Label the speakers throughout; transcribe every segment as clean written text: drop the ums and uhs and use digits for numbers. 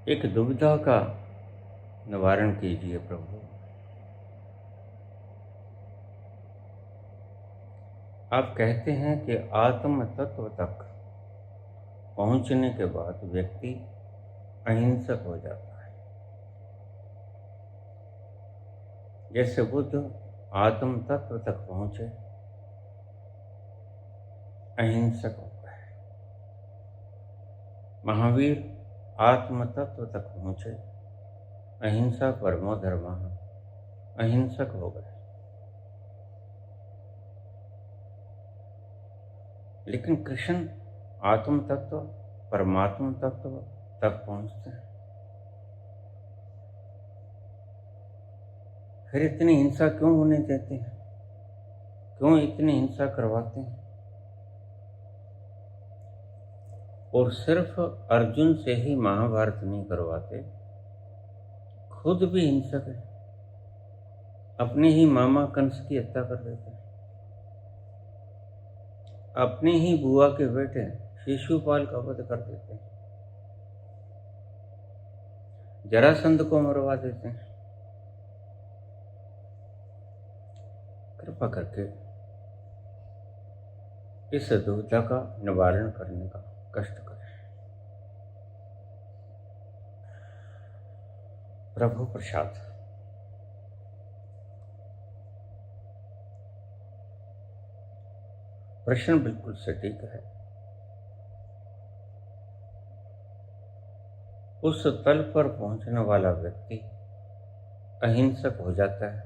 Speaker 1: एक दुविधा का निवारण कीजिए प्रभु। आप कहते हैं कि आत्म तत्व तक पहुंचने के बाद व्यक्ति अहिंसक हो जाता है। जैसे बुद्ध आत्म तत्व तक पहुंचे, अहिंसक हो गए। महावीर आत्म तत्व तक पहुंचे, अहिंसा परमो धर्मः, अहिंसक हो गए। लेकिन कृष्ण आत्म तत्व, परमात्म तत्व तक पहुंचते हैं। फिर इतनी हिंसा क्यों होने देते हैं? क्यों इतनी हिंसा करवाते हैं? और सिर्फ अर्जुन से ही महाभारत नहीं करवाते, खुद भी हिंसक है। अपने ही मामा कंस की हत्या कर देते हैं, अपने ही बुआ के बेटे शिशुपाल का वध कर देते हैं, जरासंध को मरवा देते हैं। कृपा करके इस दुविधा का निवारण करने का कष्ट करें। प्रभु प्रसाद। प्रश्न बिल्कुल सटीक है। उस तल पर पहुंचने वाला व्यक्ति अहिंसक हो जाता है।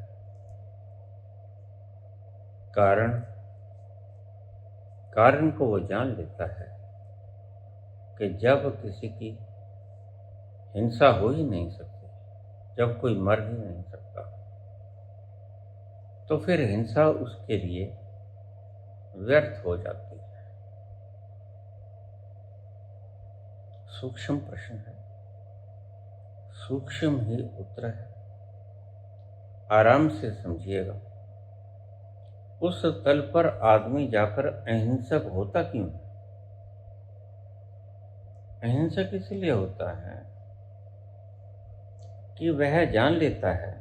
Speaker 1: कारण को वो जान लेता है कि जब किसी की हिंसा हो ही नहीं सकती, जब कोई मर ही नहीं सकता, तो फिर हिंसा उसके लिए व्यर्थ हो जाती है। सूक्ष्म प्रश्न है, सूक्ष्म ही उत्तर है। आराम से समझिएगा। उस तल पर आदमी जाकर अहिंसक होता क्यों है? अहिंसक इसलिए होता है कि वह जान लेता है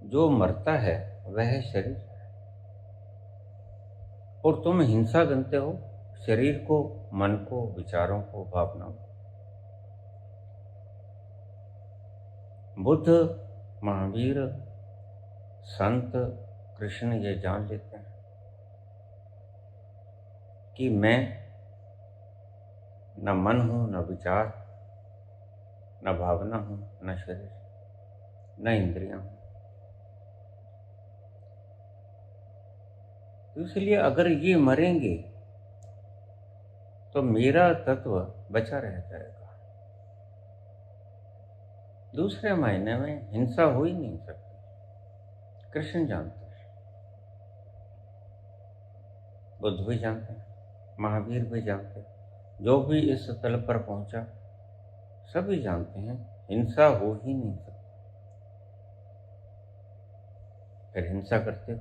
Speaker 1: जो मरता है वह शरीर है, और तुम हिंसा गनते हो शरीर को, मन को, विचारों को, भावनाओं को। बुद्ध, महावीर, संत, कृष्ण ये जान लेते हैं कि मैं न मन हूं, न विचार, न भावना हूं, न शरीर, न इंद्रियां हूं। तो इसलिए अगर ये मरेंगे तो मेरा तत्व बचा रह जाएगा। दूसरे मायने में हिंसा हो ही नहीं सकती। कृष्ण जानते हैं, बुद्ध भी जानते हैं, महावीर भी जानते हैं, जो भी इस तल पर पहुंचा सभी जानते हैं हिंसा हो ही नहीं सकती। फिर हिंसा करते हो?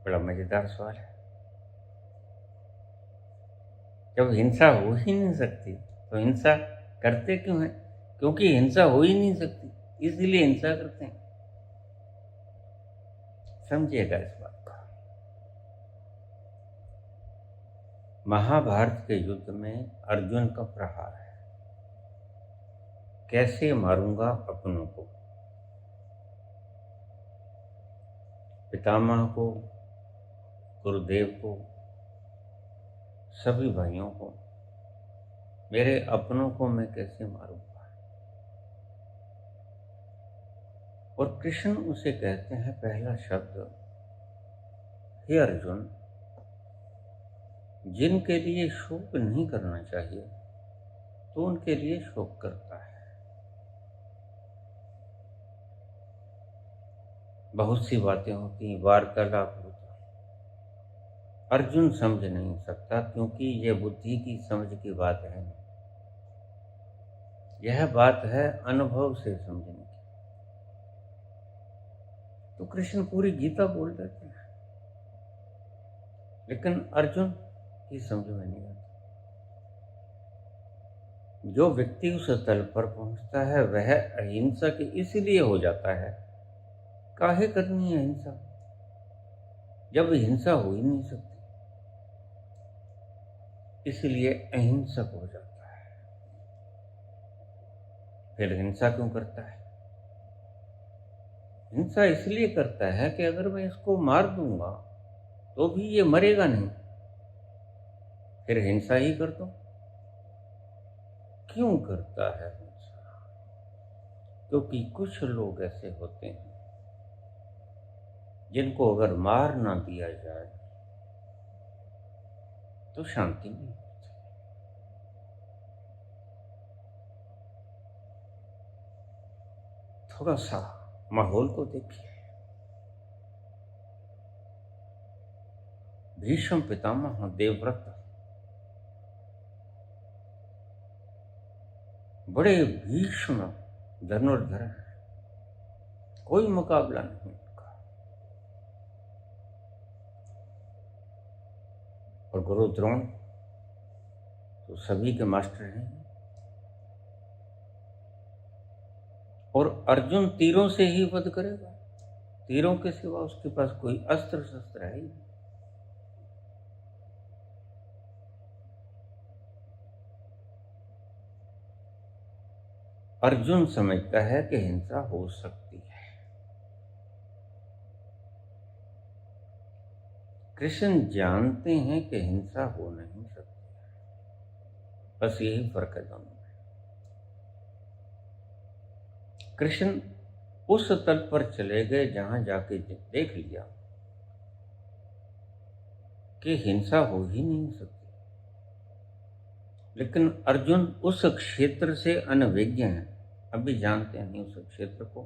Speaker 1: बड़ा मजेदार सवाल है। जब हिंसा हो ही नहीं सकती तो हिंसा करते क्यों है? क्योंकि हिंसा हो ही नहीं सकती, इसलिए हिंसा करते हैं। समझिएगा इस बात को। महाभारत के युद्ध में अर्जुन का प्रहार है, कैसे मारूंगा अपनों को, पितामह को, गुरुदेव को, सभी भाइयों को, मेरे अपनों को मैं कैसे मारूंगा। और कृष्ण उसे कहते हैं पहला शब्द, हे अर्जुन, जिनके लिए शोक नहीं करना चाहिए तो उनके लिए शोक करता है। बहुत सी बातें होती, वार्तालाप होता, अर्जुन समझ नहीं सकता क्योंकि यह बुद्धि की समझ की बात है नहीं। यह बात है अनुभव से समझने की। तो कृष्ण पूरी गीता बोल देते हैं, लेकिन अर्जुन की समझ में नहीं आता। जो व्यक्ति उस तल पर पहुंचता है वह अहिंसक इसलिए हो जाता है। काहे करनी है हिंसा जब हिंसा हो ही नहीं सकती, इसलिए अहिंसक हो जाता है। फिर हिंसा क्यों करता है? हिंसा इसलिए करता है कि अगर मैं इसको मार दूंगा तो भी ये मरेगा नहीं, फिर हिंसा ही कर दो। क्यों करता है हिंसा? क्योंकि कुछ लोग ऐसे होते हैं जिनको अगर मार ना दिया जाए तो शांति नहीं होती। थोड़ा सा माहौल को देखिए। भीष्म पितामह देवव्रत बड़े भीष्म धनुर्धर हैं, कोई मुकाबला नहीं उनका। और गुरु द्रोण तो सभी के मास्टर हैं। और अर्जुन तीरों से ही वध करेगा, तीरों के सिवा उसके पास कोई अस्त्र शस्त्र है ही नहीं। अर्जुन समझता है कि हिंसा हो सकती है, कृष्ण जानते हैं कि हिंसा हो नहीं सकती। बस यही फर्क है दोनों में। कृष्ण उस तल पर चले गए जहां जाके देख लिया कि हिंसा हो ही नहीं सकती, लेकिन अर्जुन उस क्षेत्र से अनभिज्ञ हैं, अभी जानते नहीं उस क्षेत्र को,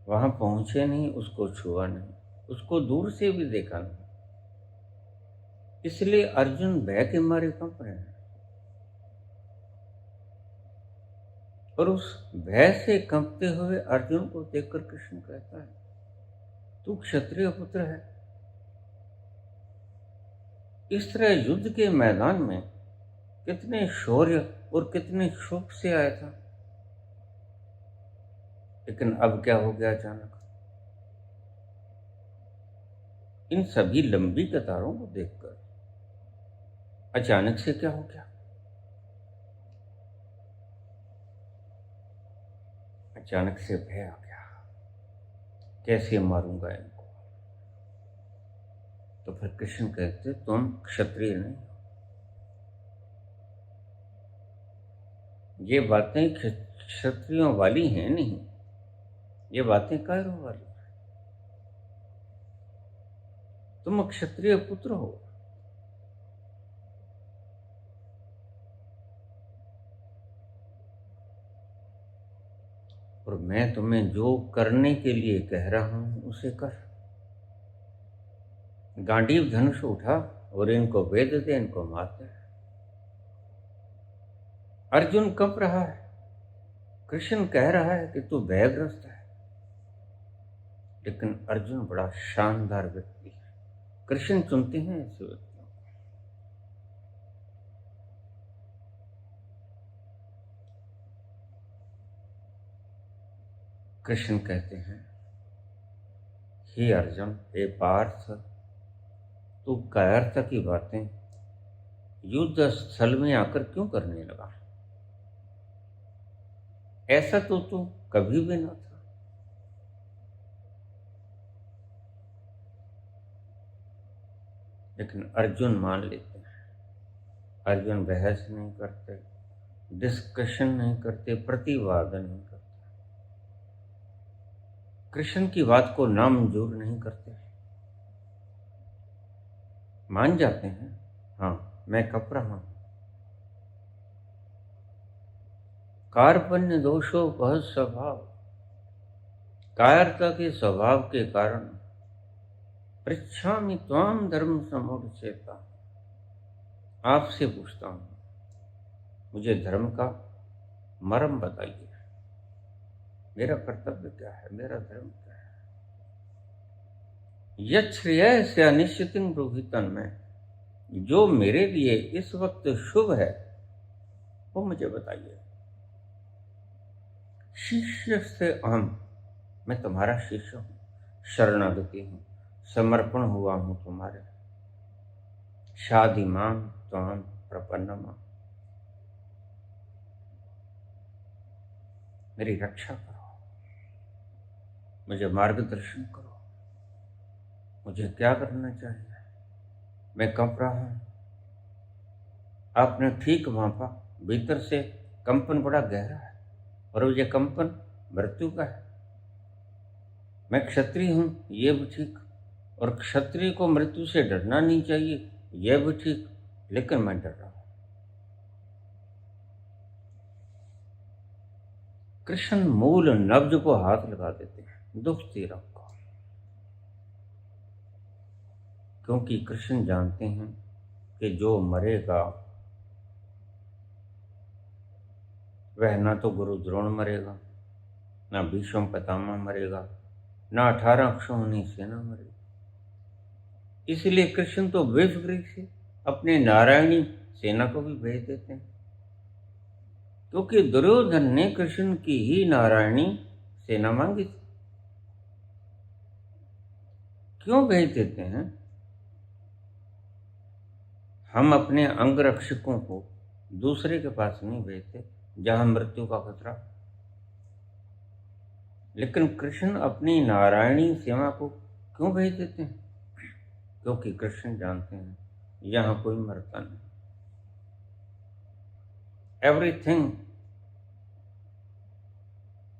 Speaker 1: वहां पहुंचे नहीं, उसको छुआ नहीं, उसको दूर से भी देखा नहीं, इसलिए अर्जुन भय के मारे कंप रहे हैं। और उस भय से कंपते हुए अर्जुन को देखकर कृष्ण कहता है, तू क्षत्रिय पुत्र है। इस तरह युद्ध के मैदान में कितने शौर्य और कितने शौक से आया था, लेकिन अब क्या हो गया अचानक? इन सभी लंबी कतारों को देखकर अचानक से क्या हो गया? अचानक से भय आ गया, कैसे मारूंगा इनको? तो फिर कृष्ण कहते, तुम क्षत्रिय नहीं, ये बातें क्षत्रियों वाली हैं नहीं, ये बातें कायरों वाली। तुम क्षत्रिय पुत्र हो। और मैं तुम्हें जो करने के लिए कह रहा हूं उसे कर। गांडीव धनुष उठा और इनको वेद दे, इनको मार दे। अर्जुन कंप रहा है, कृष्ण कह रहा है कि तू भयग्रस्त है, लेकिन अर्जुन बड़ा शानदार व्यक्ति है। कृष्ण चुनते हैं ऐसे व्यक्तियों को। कृष्ण कहते हैं, हे अर्जुन, हे पार्थ, तू कायरता की बातें युद्ध स्थल में आकर क्यों करने लगा? ऐसा तो तू कभी भी ना था। लेकिन अर्जुन मान लेते हैं। अर्जुन बहस नहीं करते, डिस्कशन नहीं करते, प्रतिवाद नहीं करते, कृष्ण की बात को नामंजूर नहीं करते, मान जाते हैं, हाँ मैं कप रहा हूं। कार्पण्य दोषोपहत स्वभाव, कायरता के स्वभाव के कारण पृच्छामि त्वाम धर्म समुच्चेता, आपसे पूछता हूं, मुझे धर्म का मर्म बताइए। मेरा कर्तव्य क्या है, मेरा धर्म क्या है? यच्छ्रेय से अनिश्चितं ब्रूहि तन्मे, जो मेरे लिए इस वक्त शुभ है वो मुझे बताइए। शिष्य से अहम, मैं तुम्हारा शिष्य हूँ, शरणागति हूँ, समर्पण हुआ हूँ तुम्हारे। शादिमाम त्वाम प्रपन्नमा, मेरी रक्षा करो, मुझे मार्गदर्शन करो, मुझे क्या करना चाहिए, मैं कंप रहा हूँ। आपने ठीक मापा, भीतर से कंपन बड़ा गहरा है और ये कंपन मृत्यु का है। मैं क्षत्रिय हूँ, ये भी ठीक, और क्षत्रिय को मृत्यु से डरना नहीं चाहिए, यह भी ठीक, लेकिन मैं डर रहा हूँ। कृष्ण मूल नब्ज को हाथ लगा देते हैं, दुख तीरथ को, क्योंकि कृष्ण जानते हैं कि जो मरेगा वह ना तो गुरु द्रोण मरेगा, ना भीष्म पितामह मरेगा, ना 18 अक्षौहिणी सेना मरेगी। इसलिए कृष्ण तो बेफिक्री से अपने नारायणी सेना को भी भेज देते हैं, क्योंकि दुर्योधन ने कृष्ण की ही नारायणी सेना मांगी थी। क्यों भेज देते हैं? हम अपने अंगरक्षकों को दूसरे के पास नहीं भेजते जहां मृत्यु का खतरा, लेकिन कृष्ण अपनी नारायणी सेना को क्यों भेज देते हैं? क्योंकि कृष्ण जानते हैं यहां कोई मरता नहीं। Everything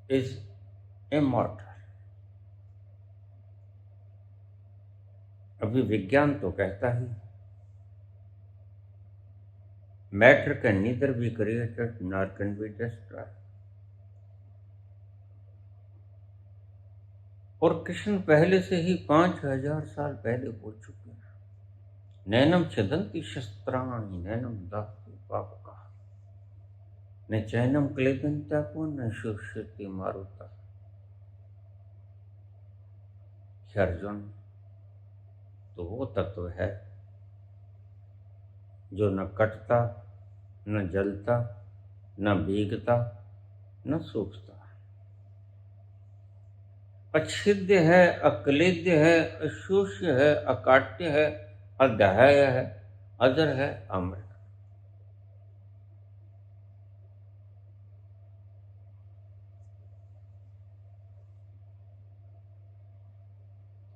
Speaker 1: is immortal. अभी विज्ञान तो कहता ही, matter can neither be created nor can be destroyed. और कृष्ण पहले से ही 5000 साल पहले बोल चुके हैं, नैनम छदंती शस्त्राणि नैनम दास्ति पावका, न चैनम क्लेदंता को न शुष्यति मारुता। अर्जुन, तो वो तत्व है जो न कटता, न जलता, न भीगता, न सूखता, अच्छिद्य है, अक्लेद्य है, अशोष्य है, अकाट्य है, अदह्य है, अजर है, अमर।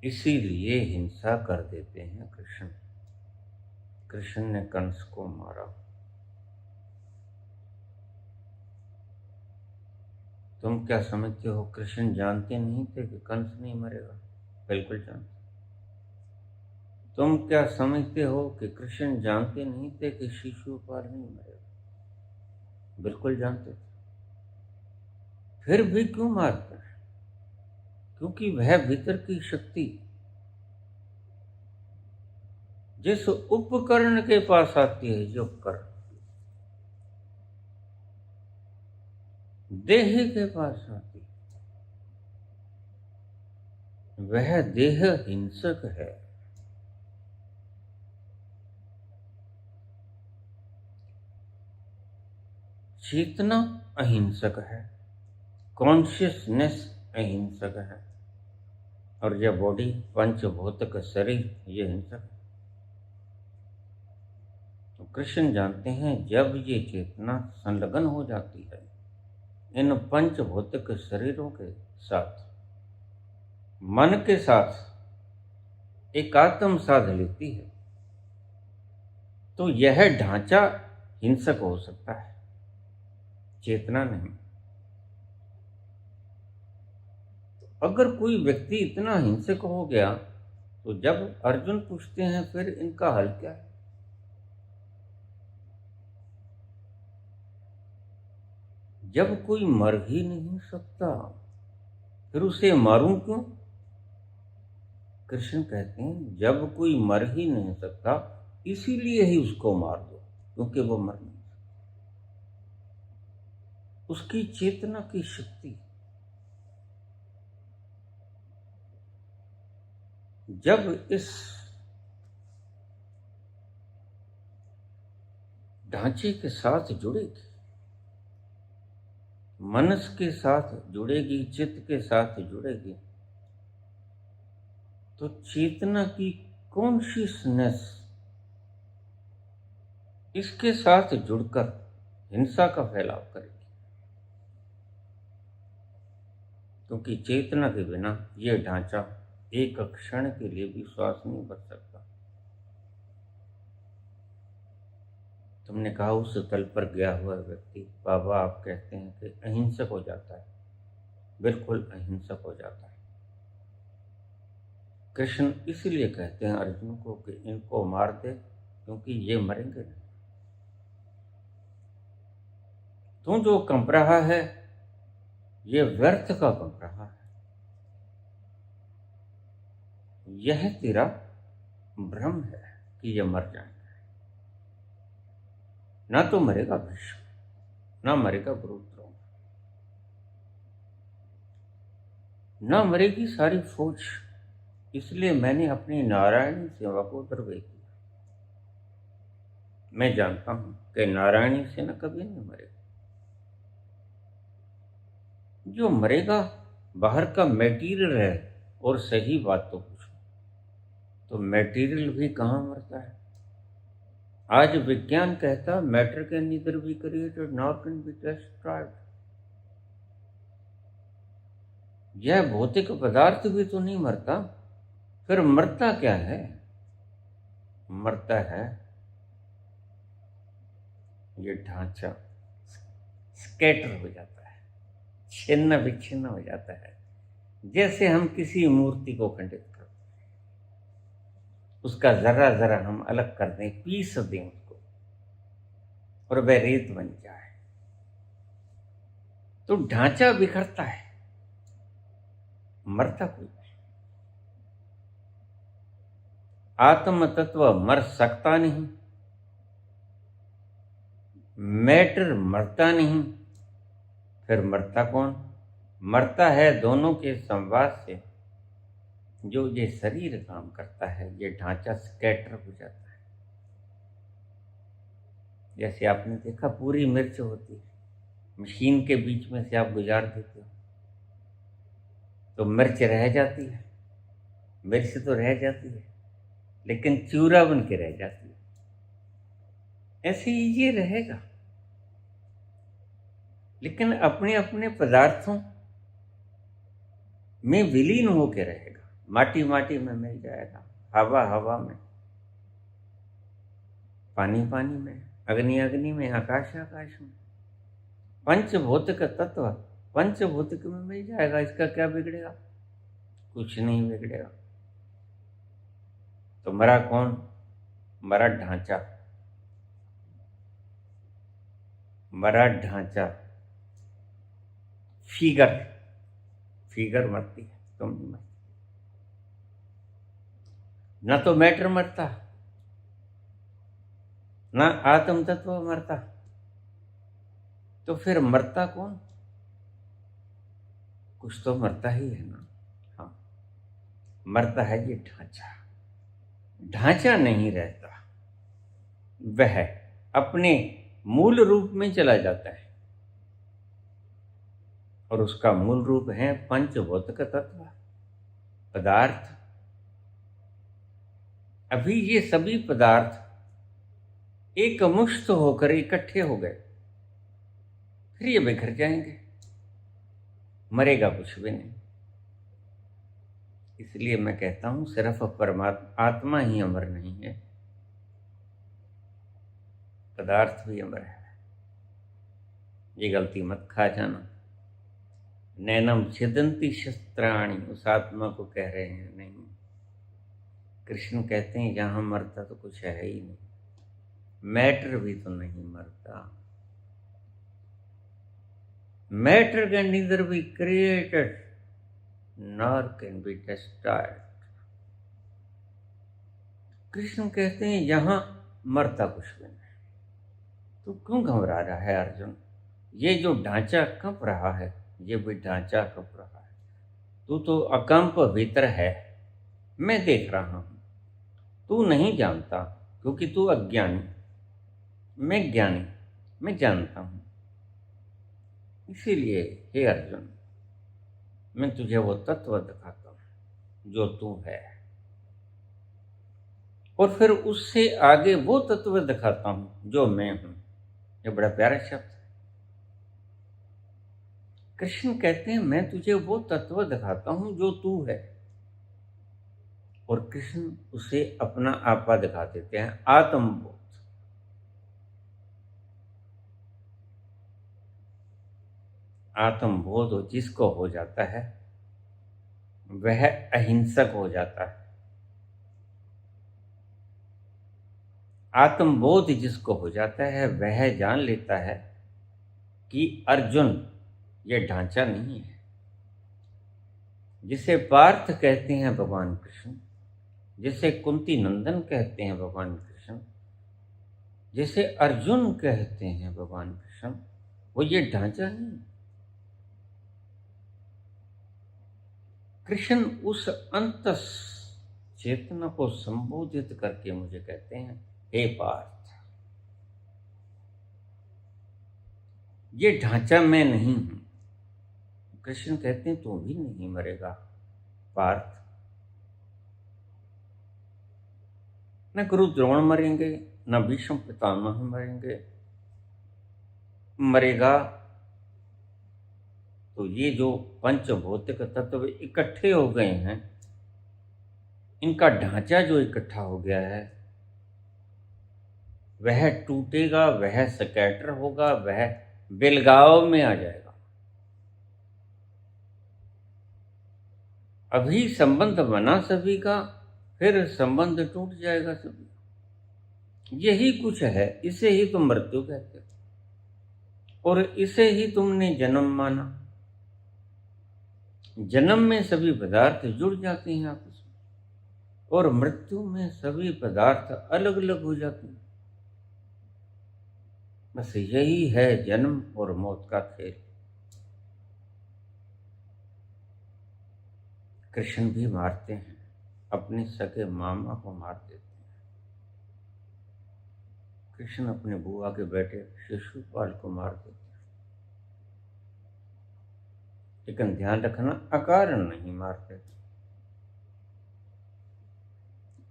Speaker 1: इसीलिए हिंसा कर देते हैं कृष्ण। कृष्ण ने कंस को मारा। तुम क्या समझते हो कृष्ण जानते नहीं थे कि कंस नहीं मरेगा? बिल्कुल जानते। तुम क्या समझते हो कि कृष्ण जानते नहीं थे कि शिशुपाल नहीं मरेगा? बिल्कुल जानते थे। फिर भी क्यों मारते हैं? क्योंकि वह भीतर की शक्ति जिस उपकरण के पास आती है, जो उपकरण देह के पास आती, वह देह हिंसक है। चेतना अहिंसक है, कॉन्शियसनेस अहिंसक है, और यह बॉडी पंचभौतिक शरीर ये हिंसक है। तो कृष्ण जानते हैं जब ये चेतना संलग्न हो जाती है इन पंचभौतिक शरीरों के साथ, मन के साथ एकात्म साध लेती है, तो यह ढांचा हिंसक हो सकता है, चेतना नहीं। अगर कोई व्यक्ति इतना हिंसक हो गया तो जब अर्जुन पूछते हैं फिर इनका हल क्या है, जब कोई मर ही नहीं सकता फिर उसे मारूं क्यों? कृष्ण कहते हैं जब कोई मर ही नहीं सकता इसीलिए ही उसको मार दो, क्योंकि वो मर नहीं सकता। उसकी चेतना की शक्ति जब इस ढांचे के साथ जुड़ेगी मनस के साथ जुड़ेगी, चित्त के साथ जुड़ेगी, तो चेतना की कॉन्शियसनेस इसके साथ जुड़कर हिंसा का फैलाव करेगी। क्योंकि चेतना के बिना यह ढांचा एक क्षण के लिए भी श्वास नहीं भर सकता। तुमने कहा उस तल पर गया हुआ व्यक्ति, बाबा आप कहते हैं कि अहिंसक हो जाता है। बिल्कुल अहिंसक हो जाता है। कृष्ण इसलिए कहते हैं अर्जुन को कि इनको मार दे, क्योंकि ये मरेंगे नहीं। तू जो कंप रहा है ये व्यर्थ का कंप रहा है। यह तेरा भ्रम है कि ये मर जाएंगे। ना तो मरेगा भीष्म, ना मरेगा गुरुद्रोण, ना मरेगी सारी फौज। इसलिए मैंने अपनी नारायणी सेवा को दरवे किया। मैं जानता हूं कि नारायणी सेना कभी नहीं मरेगी। जो मरेगा बाहर का मेटीरियल है। और सही बात तो पूछो तो मेटीरियल भी कहाँ मरता है? आज विज्ञान कहता matter can neither be created nor can be destroyed. यह भौतिक पदार्थ भी तो नहीं मरता, फिर मरता क्या है? मरता है ये ढांचा, स्कैटर हो जाता है, छिन्न विच्छिन्न हो जाता है। जैसे हम किसी मूर्ति को खंडित कर, उसका जरा जरा हम अलग कर दें, पीस दें उसको, और वह रेत बन जाए, तो ढांचा बिखरता है, मरता कोई नहीं। आत्म तत्व मर सकता नहीं, मैटर मरता नहीं, फिर मरता कौन? मरता है दोनों के संवाद से। जो ये शरीर काम करता है, ये ढांचा स्कैटर हो जाता है। जैसे आपने देखा पूरी मिर्च होती है, मशीन के बीच में से आप गुजार देते हो तो मिर्च रह जाती है। मिर्च तो रह जाती है, लेकिन चूरा बन के रह जाती है। ऐसे ही ये रहेगा, लेकिन अपने अपने पदार्थों में विलीन होकर रहेगा। माटी माटी में मिल जाएगा, हवा हवा में, पानी पानी में, अग्नि अग्नि में, आकाश आकाश में। पंचभौतिक तत्व पंचभौतिक में मिल जाएगा। इसका क्या बिगड़ेगा? कुछ नहीं बिगड़ेगा। तो मरा कौन? मरा ढांचा। मरा ढांचा, फिगर मरती है, तुम नहीं मरती। ना तो मैटर मरता, ना आत्म तत्व मरता, तो फिर मरता कौन? कुछ तो मरता ही है ना। हाँ, मरता है ये ढांचा। ढांचा नहीं रहता, वह अपने मूल रूप में चला जाता है, और उसका मूल रूप है पंचभौतिक तत्व, पदार्थ। अभी ये सभी पदार्थ एक मुश्त होकर इकट्ठे हो गए, फिर ये बिखर जाएंगे, मरेगा कुछ भी नहीं। इसलिए मैं कहता हूं सिर्फ परमात्मा आत्मा ही अमर नहीं है, पदार्थ भी अमर है। ये गलती मत खा जाना। नैनम छिदंती शस्त्राणी, उस आत्मा को कह रहे हैं। नहीं, कृष्ण कहते हैं यहां मरता तो कुछ है ही नहीं, मैटर भी तो नहीं मरता। Matter can neither be created nor can be destroyed. Krishna कहते हैं यहां मरता कुछ भी नहीं। तो क्यों घबरा रहा है अर्जुन? ये जो ढांचा कंप रहा है, ये भी ढांचा कंप रहा है। तू तो अकंप भीतर है, मैं देख रहा हूं। तू नहीं जानता क्योंकि तू अज्ञानी, मैं ज्ञानी, मैं जानता हूं। इसीलिए हे अर्जुन, मैं तुझे वो तत्व दिखाता हूं जो तू है, और फिर उससे आगे वो तत्व दिखाता हूं जो मैं हूं। ये बड़ा प्यारा शब्द है। कृष्ण कहते हैं मैं तुझे वो तत्व दिखाता हूं जो तू है, और कृष्ण उसे अपना आपा दिखा देते हैं, आत्मबोध। आत्मबोध जिसको हो जाता है वह अहिंसक हो जाता है। आत्मबोध जिसको हो जाता है वह जान लेता है कि अर्जुन ये ढांचा नहीं है। जिसे पार्थ कहते हैं भगवान कृष्ण, जिसे कुंती नंदन कहते हैं भगवान कृष्ण, जिसे अर्जुन कहते हैं भगवान कृष्ण, वो ये ढांचा नहीं। कृष्ण उस अंत चेतना को संबोधित करके मुझे कहते हैं, हे पार्थ, ये ढांचा मैं नहीं हूं। कृष्ण कहते हैं तू भी नहीं मरेगा पार्थ। न गुरु द्रोण मरेंगे, न भीष्म पितामह मरेंगे। मरेगा तो ये जो पंच भौतिक तत्व इकट्ठे हो गए हैं, इनका ढांचा जो इकट्ठा हो गया है वह टूटेगा, वह स्कैटर होगा, वह बेलगांव में आ जाएगा। अभी संबंध बना सभी का, फिर संबंध टूट जाएगा सभी। यही कुछ है, इसे ही तुम मृत्यु कहते हो, और इसे ही तुमने जन्म माना। जन्म में सभी पदार्थ जुड़ जाते हैं आपस में, और मृत्यु में सभी पदार्थ अलग अलग हो जाते हैं। बस यही है जन्म और मौत का खेल। कृष्ण भी मारते हैं, अपने सगे मामा को मार देते हैं। कृष्ण अपने बुआ के बेटे शिशुपाल को मार देते हैं, लेकिन ध्यान रखना अकारण नहीं मारते।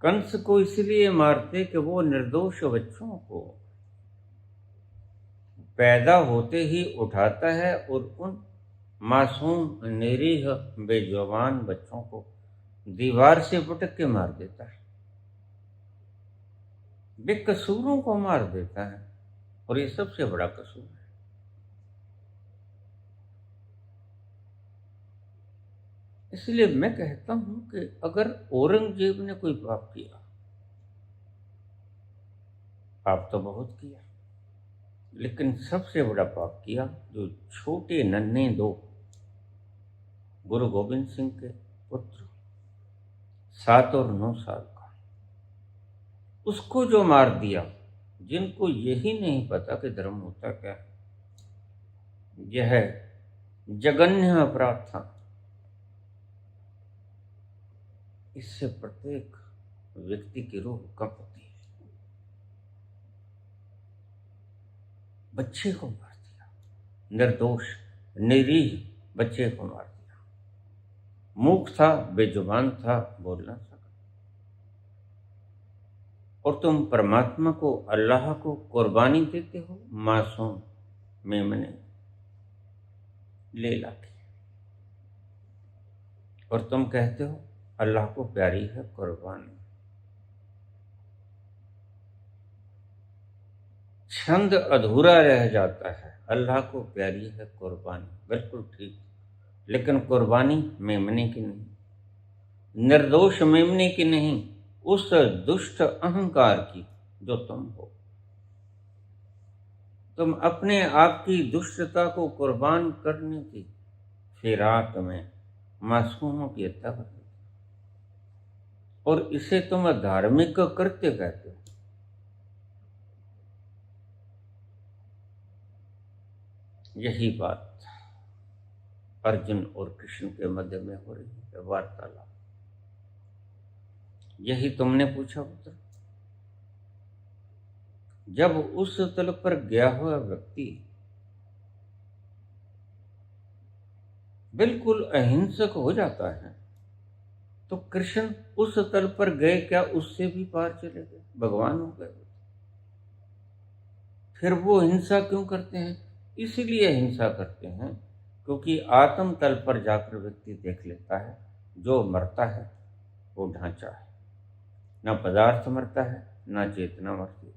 Speaker 1: कंस को इसलिए मारते कि वो निर्दोष बच्चों को पैदा होते ही उठाता है और उन मासूम निरीह बेजुबान बच्चों को दीवार से पटक के मार देता है, बेकसूरों को मार देता है, और ये सबसे बड़ा कसूर है। इसलिए मैं कहता हूं कि अगर औरंगजेब ने कोई पाप किया, पाप तो बहुत किया, लेकिन सबसे बड़ा पाप किया जो छोटे नन्हे दो गुरु गोविंद सिंह के पुत्र 7 और 9 साल का, उसको जो मार दिया, जिनको यही नहीं पता कि धर्म होता क्या है। यह जघन्य अपराध था। इससे प्रत्येक व्यक्ति की रूह कांपती है। बच्चे को मार दिया, निर्दोष निरीह बच्चे को मार दिया। मूक था, बेजुबान था, बोल ना सका, और तुम परमात्मा को, अल्लाह को कुर्बानी देते हो मासूम मेमने ले लाके, और तुम कहते हो अल्लाह को प्यारी है कुर्बानी। छंद अधूरा रह जाता है, अल्लाह को प्यारी है कुर्बानी, बिल्कुल ठीक, लेकिन कुर्बानी मेमने की नहीं, निर्दोष मेमने की नहीं, उस दुष्ट अहंकार की जो तुम हो। तुम अपने आप की दुष्टता को कुर्बान करने की फिराक में मासूमों की हत्या कर देते, और इसे तुम धार्मिक कृत्य कहते हो। यही बात अर्जुन और कृष्ण के मध्य में हो रही है वार्तालाप। यही तुमने पूछा पुत्र। जब उस तल पर गया हुआ व्यक्ति बिल्कुल अहिंसक हो जाता है, तो कृष्ण उस तल पर गए क्या, उससे भी पार चले गए, भगवान हो गए। फिर वो हिंसा क्यों करते हैं? इसलिए हिंसा करते हैं क्योंकि आत्म तल पर जाकर व्यक्ति देख लेता है जो मरता है वो ढांचा है, ना पदार्थ मरता है ना चेतना मरती है,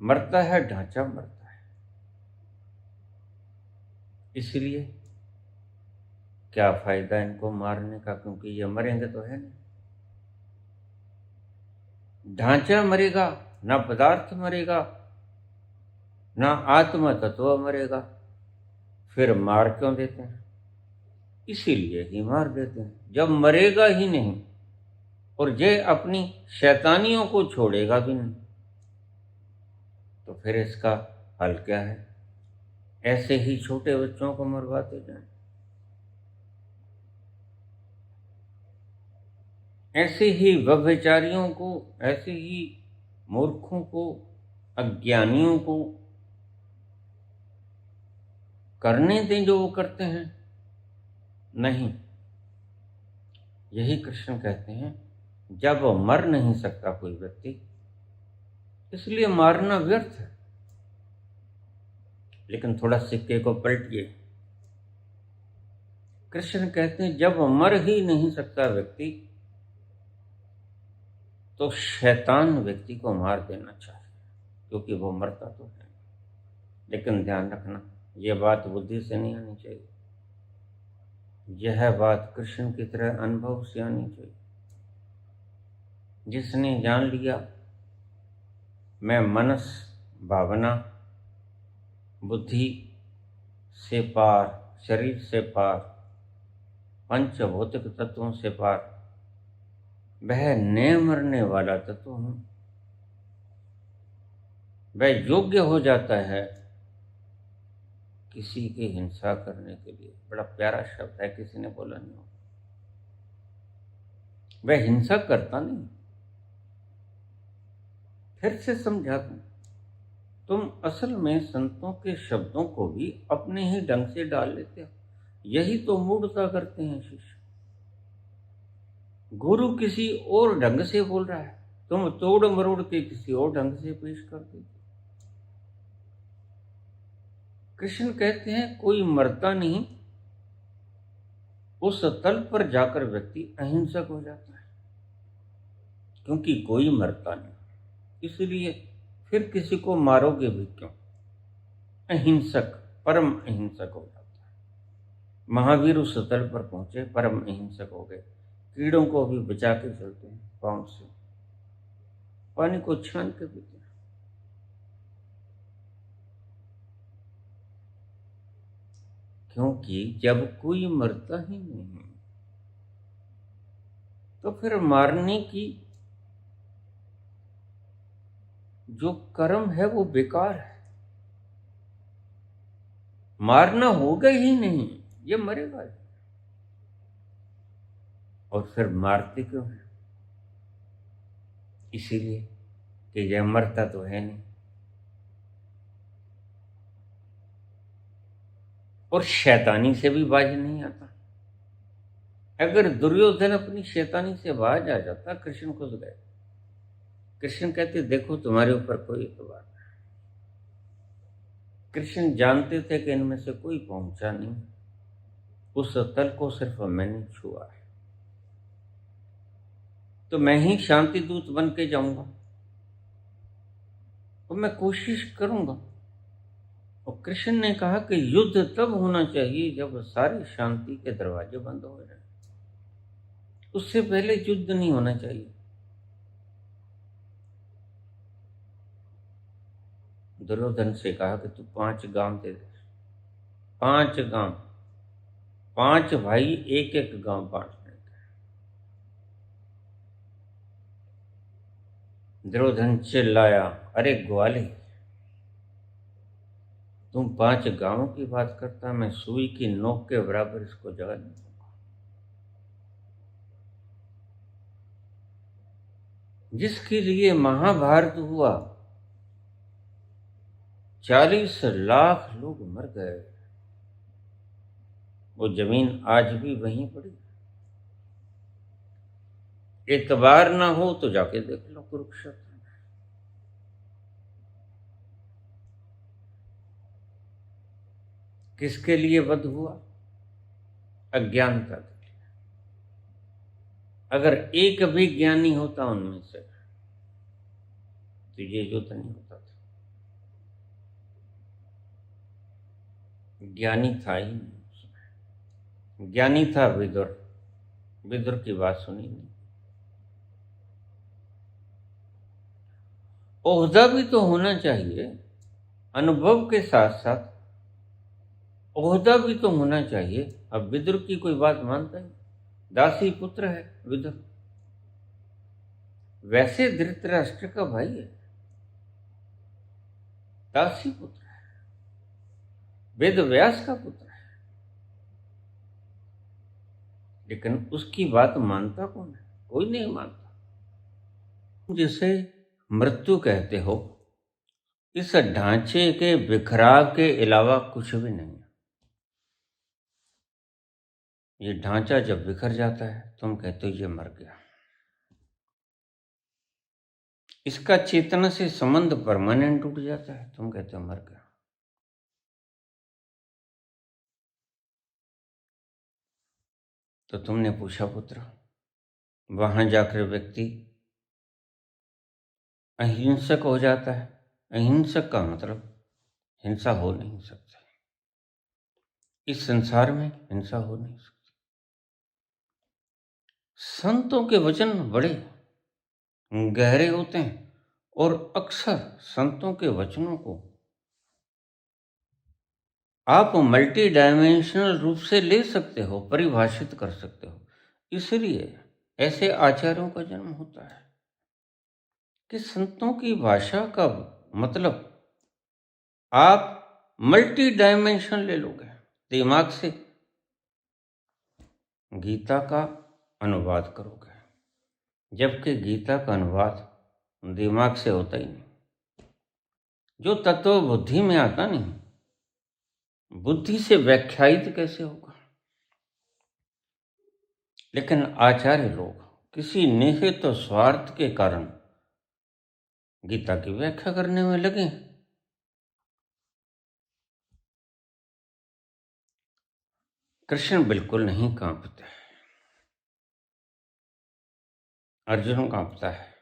Speaker 1: मरता है ढांचा मरता है। इसलिए क्या फायदा इनको मारने का, क्योंकि ये मरेंगे तो है नहीं। ढांचा मरेगा, ना पदार्थ मरेगा, ना आत्मा तत्व मरेगा, फिर मार क्यों देते हैं? इसीलिए ही मार देते हैं। जब मरेगा ही नहीं और ये अपनी शैतानियों को छोड़ेगा भी नहीं, तो फिर इसका हल क्या है? ऐसे ही छोटे बच्चों को मरवाते जाएं, ऐसे ही व्यभिचारियों को, ऐसे ही मूर्खों को, अज्ञानियों को करने दें जो वो करते हैं? नहीं। यही कृष्ण कहते हैं, जब मर नहीं सकता कोई व्यक्ति, इसलिए मारना व्यर्थ है। लेकिन थोड़ा सिक्के को पलटिए, कृष्ण कहते हैं जब मर ही नहीं सकता व्यक्ति, तो शैतान व्यक्ति को मार देना चाहिए, क्योंकि वो मरता तो है। लेकिन ध्यान रखना, यह बात बुद्धि से नहीं आनी चाहिए, यह बात कृष्ण की तरह अनुभव से आनी चाहिए। जिसने जान लिया मैं मनस भावना बुद्धि से पार, शरीर से पार, पंचभौतिक तत्वों से पार, वह न मरने वाला तत्व हूं, वह योग्य हो जाता है किसी की हिंसा करने के लिए। बड़ा प्यारा शब्द है, किसी ने बोला नहीं हो। वह हिंसा करता नहीं। फिर से समझा दूं, तुम असल में संतों के शब्दों को भी अपने ही ढंग से डाल लेते हो। यही तो मूढ़ता करते हैं शिष्य। गुरु किसी और ढंग से बोल रहा है, तुम तोड़ मरोड़ के किसी और ढंग से पेश कर देते। कृष्ण कहते हैं कोई मरता नहीं, उस तल पर जाकर व्यक्ति अहिंसक हो जाता है, क्योंकि कोई मरता नहीं। इसलिए फिर किसी को मारोगे भी क्यों? अहिंसक, परम अहिंसक हो जाता है। महावीर उस तल पर पहुंचे, परम अहिंसक हो गए। कीड़ों को भी बचा के चलते हैं पांव से, पानी को छान के पीते हैं। क्योंकि जब कोई मरता ही नहीं, तो फिर मारने की जो कर्म है वो बेकार है। मारना होगा ही नहीं, ये मरेगा। और फिर मारते क्यों है? इसीलिए कि यह मरता तो है नहीं, और शैतानी से भी बाज नहीं आता। अगर दुर्योधन अपनी शैतानी से बाज आ जाता, कृष्ण खुद गए। कृष्ण कहते देखो तुम्हारे ऊपर कोई एतबार नहीं। कृष्ण जानते थे कि इनमें से कोई पहुंचा नहीं, उस तल को सिर्फ मैंने छुआ है, तो मैं ही शांति दूत बन के जाऊंगा, तो मैं कोशिश करूंगा। और कृष्ण ने कहा कि युद्ध तब होना चाहिए जब सारी शांति के दरवाजे बंद हो जाए, उससे पहले युद्ध नहीं होना चाहिए। दुर्योधन से कहा कि तू 5 गांव दे दे, 5 गांव, 5 भाई एक एक गांव बांटने का। दुर्योधन चिल्लाया, अरे ग्वाले, तुम 5 गांवों की बात करता, मैं सुई की नोक के बराबर इसको जगह नहीं दूंगा। जिसके लिए महाभारत हुआ, 40 लाख लोग मर गए, वो जमीन आज भी वहीं पड़ी। एतबार ना हो तो जाके देख लो कुरुक्षेत्र। किसके लिए वध हुआ? अज्ञानता के लिए। अगर एक भी ज्ञानी होता उनमें से तो ये युद्ध नहीं होता था। ज्ञानी था ही नहीं। ज्ञानी था विदुर। विदुर की बात सुनी नहीं। ओहदा भी तो होना चाहिए, अनुभव के साथ साथ ओहदा भी तो होना चाहिए। अब विदुर की कोई बात मानता है? दासी पुत्र है विदुर, वैसे धृतराष्ट्र का भाई है, दासी पुत्र है, वेद व्यास का पुत्र है, लेकिन उसकी बात मानता कौन है? कोई नहीं मानता। जिसे मृत्यु कहते हो, इस ढांचे के बिखराव के अलावा कुछ भी नहीं है। ये ढांचा जब बिखर जाता है तुम कहते हो ये मर गया। इसका चेतना से संबंध परमानेंट टूट जाता है, तुम कहते हो मर गया। तो तुमने पूछा पुत्र, वहां जाकर व्यक्ति अहिंसक हो जाता है। अहिंसक का मतलब हिंसा हो नहीं सकती। इस संसार में हिंसा हो नहीं सकती। संतों के वचन बड़े गहरे होते हैं और अक्सर संतों के वचनों को आप मल्टी डायमेंशनल रूप से ले सकते हो, परिभाषित कर सकते हो। इसलिए ऐसे आचार्यों का जन्म होता है कि संतों की भाषा का मतलब आप मल्टी डायमेंशन ले लोगे। दिमाग से गीता का अनुवाद करोगे, जबकि गीता का अनुवाद दिमाग से होता ही नहीं। जो तत्व बुद्धि में आता नहीं, बुद्धि से व्याख्यायित कैसे होगा? लेकिन आचार्य लोग किसी निहित स्वार्थ के कारण गीता की व्याख्या करने में लगे। कृष्ण बिल्कुल नहीं कांपते, अर्जुन कांपता है।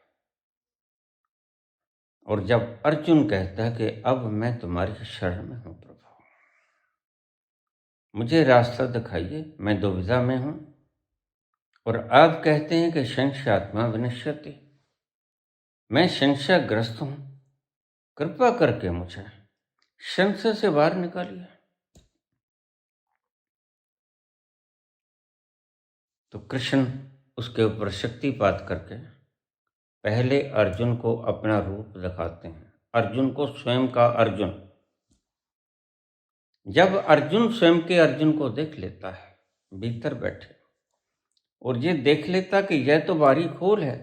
Speaker 1: और जब अर्जुन कहता है कि अब मैं तुम्हारी शरण में हूं प्रभु, मुझे रास्ता दिखाइए, मैं दुविधा में हूं, और आप कहते हैं कि संशयात्मा विनश्यति, मैं संशयग्रस्त हूं, कृपा करके मुझे संशय से बाहर निकालिए। तो कृष्ण उसके ऊपर शक्तिपात करके पहले अर्जुन को अपना रूप दिखाते हैं। अर्जुन को स्वयं का अर्जुन। जब अर्जुन स्वयं के अर्जुन को देख लेता है भीतर बैठे, और ये देख लेता कि यह तो बारी खोल है,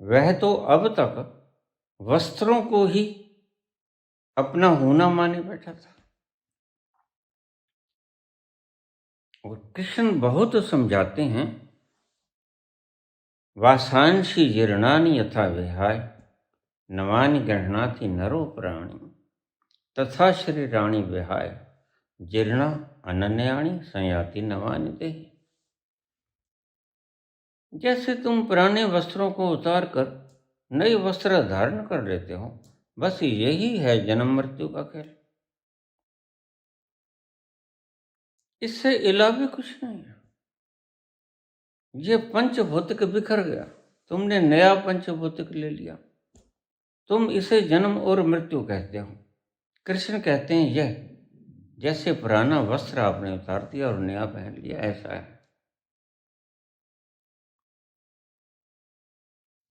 Speaker 1: वह तो अब तक वस्त्रों को ही अपना होना माने बैठा था। और कृष्ण बहुत समझाते हैं, वासांशी जीर्णानि यथा विहाय नवानि गृह्णाति नरो प्राणी तथा शरीराणि विहाय जीर्णा अनन्यानि संयाति नवानि देहि। जैसे तुम पुराने वस्त्रों को उतार कर नए वस्त्र धारण कर लेते हो, बस यही है जन्म मृत्यु का खेल। इससे इलावा कुछ नहीं है। ये पंचभौतिक बिखर गया, तुमने नया पंचभौतिक ले लिया, तुम इसे जन्म और मृत्यु कहते हो। कृष्ण कहते हैं यह जैसे पुराना वस्त्र आपने उतार दिया और नया पहन लिया, ऐसा है।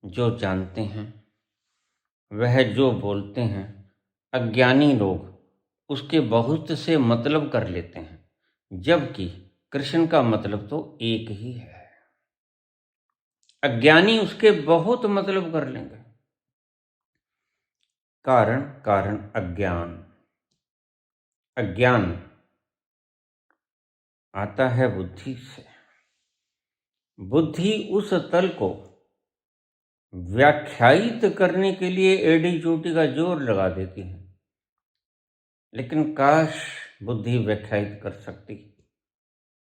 Speaker 1: जो जानते हैं वह जो बोलते हैं, अज्ञानी लोग उसके बहुत से मतलब कर लेते हैं, जबकि कृष्ण का मतलब तो एक ही है। अज्ञानी उसके बहुत मतलब कर लेंगे। कारण कारण अज्ञान, अज्ञान आता है बुद्धि से। बुद्धि उस तल को व्याख्यायित करने के लिए एड़ी चोटी का जोर लगा देती है, लेकिन काश बुद्धि व्याख्यायित कर सकती।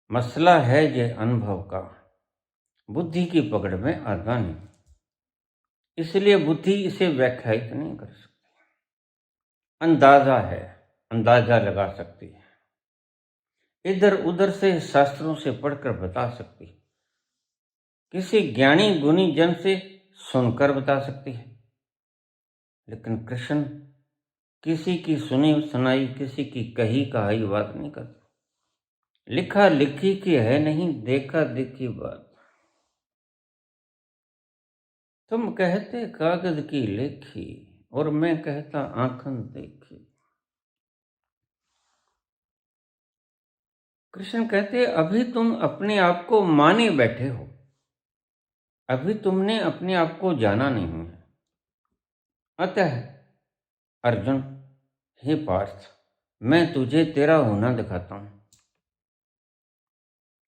Speaker 1: मसला है ये अनुभव का, बुद्धि की पकड़ में आता नहीं, इसलिए बुद्धि इसे व्याख्यायित नहीं कर सकती। अंदाजा है, अंदाजा लगा सकती है, इधर उधर से शास्त्रों से पढ़कर बता सकती है, किसी ज्ञानी गुणी जन से सुनकर बता सकती है। लेकिन कृष्ण किसी की सुनी सुनाई, किसी की कही कहाई बात नहीं करते। लिखा लिखी की है नहीं, देखा देखी बात। तुम कहते कागज की लेखी और मैं कहता आंखन देखी। कृष्ण कहते अभी तुम अपने आप को माने बैठे हो, अभी तुमने अपने आप को जाना नहीं है। अतः अर्जुन, हे पार्थ, मैं तुझे तेरा होना दिखाता हूं।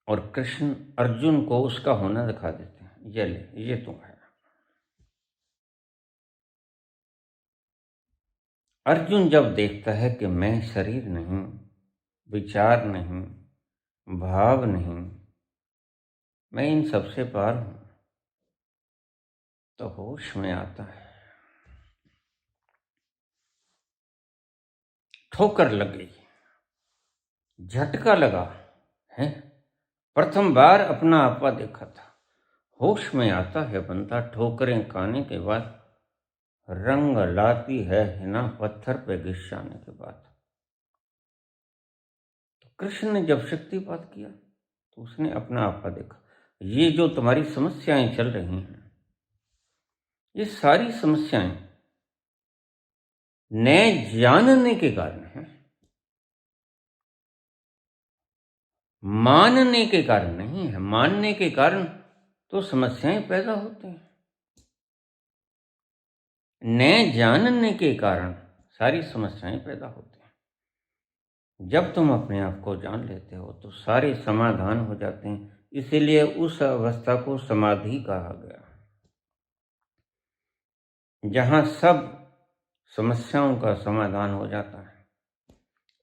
Speaker 1: और कृष्ण अर्जुन को उसका होना दिखा देते हैं। ये ले, ये तुम है। अर्जुन जब देखता है कि मैं शरीर नहीं, विचार नहीं, भाव नहीं, मैं इन सबसे पार हूं, तो होश में आता है। ठोकर लग गई, झटका लगा है। प्रथम बार अपना आपा देखा था। होश में आता है बंदा ठोकरें खाने के बाद, रंग लाती है हिना पत्थर पे घिस जाने के बाद। तो कृष्ण ने जब शक्तिपात किया तो उसने अपना आपा देखा। ये जो तुम्हारी समस्याएं चल रही हैं, ये सारी समस्याएं न जानने के कारण है, मानने के कारण नहीं है। मानने के कारण तो समस्याएं पैदा होती हैं, न जानने के कारण सारी समस्याएं पैदा होती हैं। जब तुम अपने आप को जान लेते हो तो सारे समाधान हो जाते हैं। इसीलिए उस अवस्था को समाधि कहा गया, जहां सब समस्याओं का समाधान हो जाता है।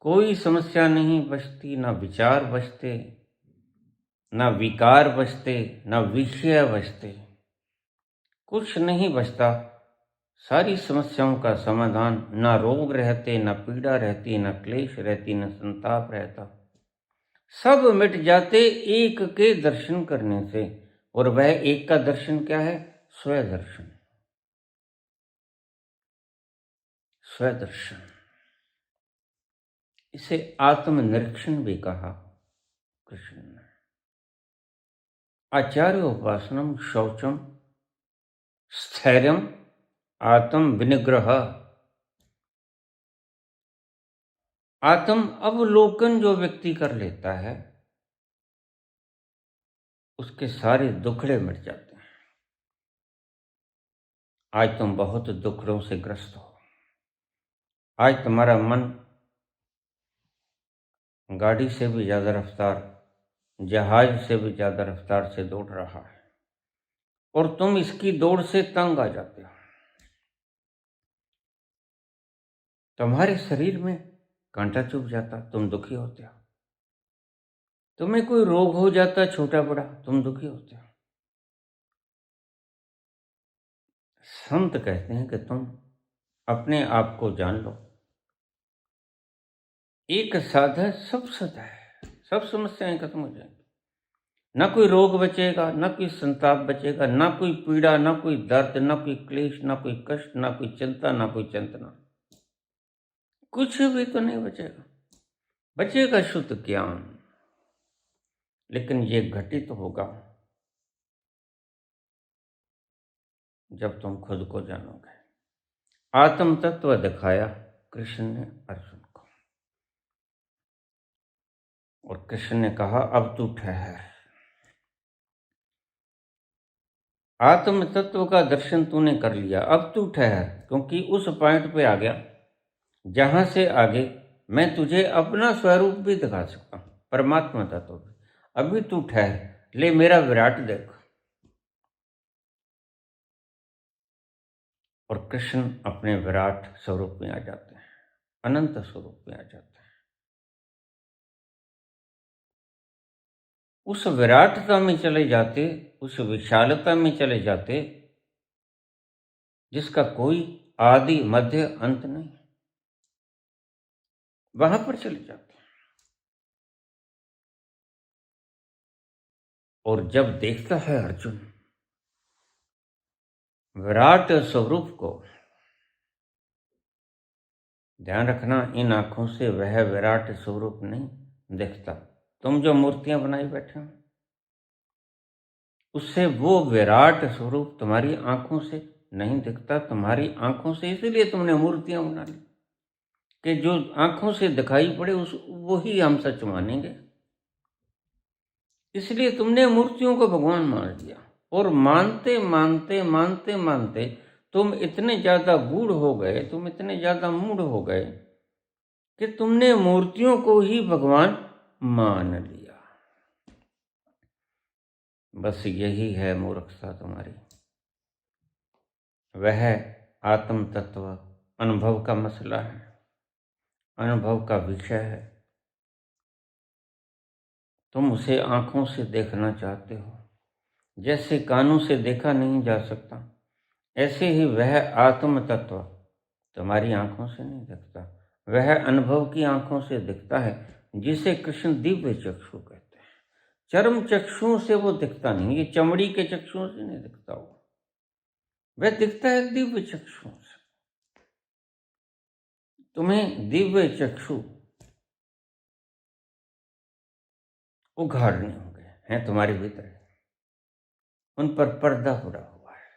Speaker 1: कोई समस्या नहीं बचती, ना विचार बचते, ना विकार बचते, ना विषय बचते, कुछ नहीं बचता। सारी समस्याओं का समाधान, ना रोग रहते, ना पीड़ा रहती, ना क्लेश रहती, ना संताप रहता, सब मिट जाते एक के दर्शन करने से। और वह एक का दर्शन क्या है? स्वदर्शन। स्वदर्शन, इसे आत्मनिरीक्षण भी कहा कृष्ण ने। आचार्योपासनम शौचम स्थैर्यम आत्म विनिग्रह। आत्म अवलोकन जो व्यक्ति कर लेता है, उसके सारे दुखड़े मिट जाते हैं। आज तुम बहुत दुखड़ों से ग्रस्त हो। आज तुम्हारा मन गाड़ी से भी ज्यादा रफ्तार, जहाज से भी ज्यादा रफ्तार से दौड़ रहा है, और तुम इसकी दौड़ से तंग आ जाते हो। तुम्हारे शरीर में कांटा चुभ जाता, तुम दुखी होते हो। तुम्हें कोई रोग हो जाता छोटा बड़ा, तुम दुखी होते हो। संत कहते हैं कि तुम अपने आप को जान लो। एक साध है, सब सत है, सब समस्याएं खत्म हो जाएंगी। ना कोई रोग बचेगा, ना कोई संताप बचेगा, ना कोई पीड़ा, ना कोई दर्द, ना कोई क्लेश, ना कोई कष्ट, ना कोई चिंता, ना कोई चिंतना, कुछ भी तो नहीं बचेगा। बचेगा शुद्ध ज्ञान, लेकिन ये घटित होगा जब तुम खुद को जानोगे। आत्म तत्व दिखाया कृष्ण ने अर्जुन को, और कृष्ण ने कहा अब तू ठहर। आत्म तत्व का दर्शन तूने कर लिया, अब तू ठहर, क्योंकि उस पॉइंट पे आ गया जहां से आगे मैं तुझे अपना स्वरूप भी दिखा सकता हूं। परमात्मा तत्व पे। अभी तू ठहर, ले मेरा विराट देख। और कृष्ण अपने विराट स्वरूप में आ जाते हैं, अनंत स्वरूप में आ जाते हैं। उस विराटता में चले जाते, उस विशालता में चले जाते जिसका कोई आदि मध्य अंत नहीं, वहां पर चले जाते हैं। और जब देखता है अर्जुन विराट स्वरूप को, ध्यान रखना, इन आंखों से वह विराट स्वरूप नहीं दिखता। तुम जो मूर्तियां बनाई बैठे हो, उससे वो विराट स्वरूप तुम्हारी आंखों से नहीं दिखता। तुम्हारी आंखों से इसलिए तुमने मूर्तियां बना ली कि जो आंखों से दिखाई पड़े उस वही हम सच मानेंगे। इसलिए तुमने मूर्तियों को भगवान मान लिया। और मानते मानते मानते मानते तुम इतने ज्यादा गूढ़ हो गए, तुम इतने ज्यादा मूढ़ हो गए कि तुमने मूर्तियों को ही भगवान मान लिया। बस यही है मूर्खता तुम्हारी। वह आत्म तत्व अनुभव का मसला है, अनुभव का विषय है। तुम उसे आंखों से देखना चाहते हो, जैसे कानों से देखा नहीं जा सकता, ऐसे ही वह आत्म तत्व तुम्हारी आंखों से नहीं दिखता। वह अनुभव की आंखों से दिखता है, जिसे कृष्ण दिव्य चक्षु कहते हैं। चर्म चक्षुओं से वो दिखता नहीं, ये चमड़ी के चक्षुओं से नहीं दिखता। वह दिखता है दिव्य चक्षुओं से। तुम्हें दिव्य चक्षु उघाड़ने होंगे, हैं तुम्हारे भीतर, उन पर पर्दा पड़ा हुआ है।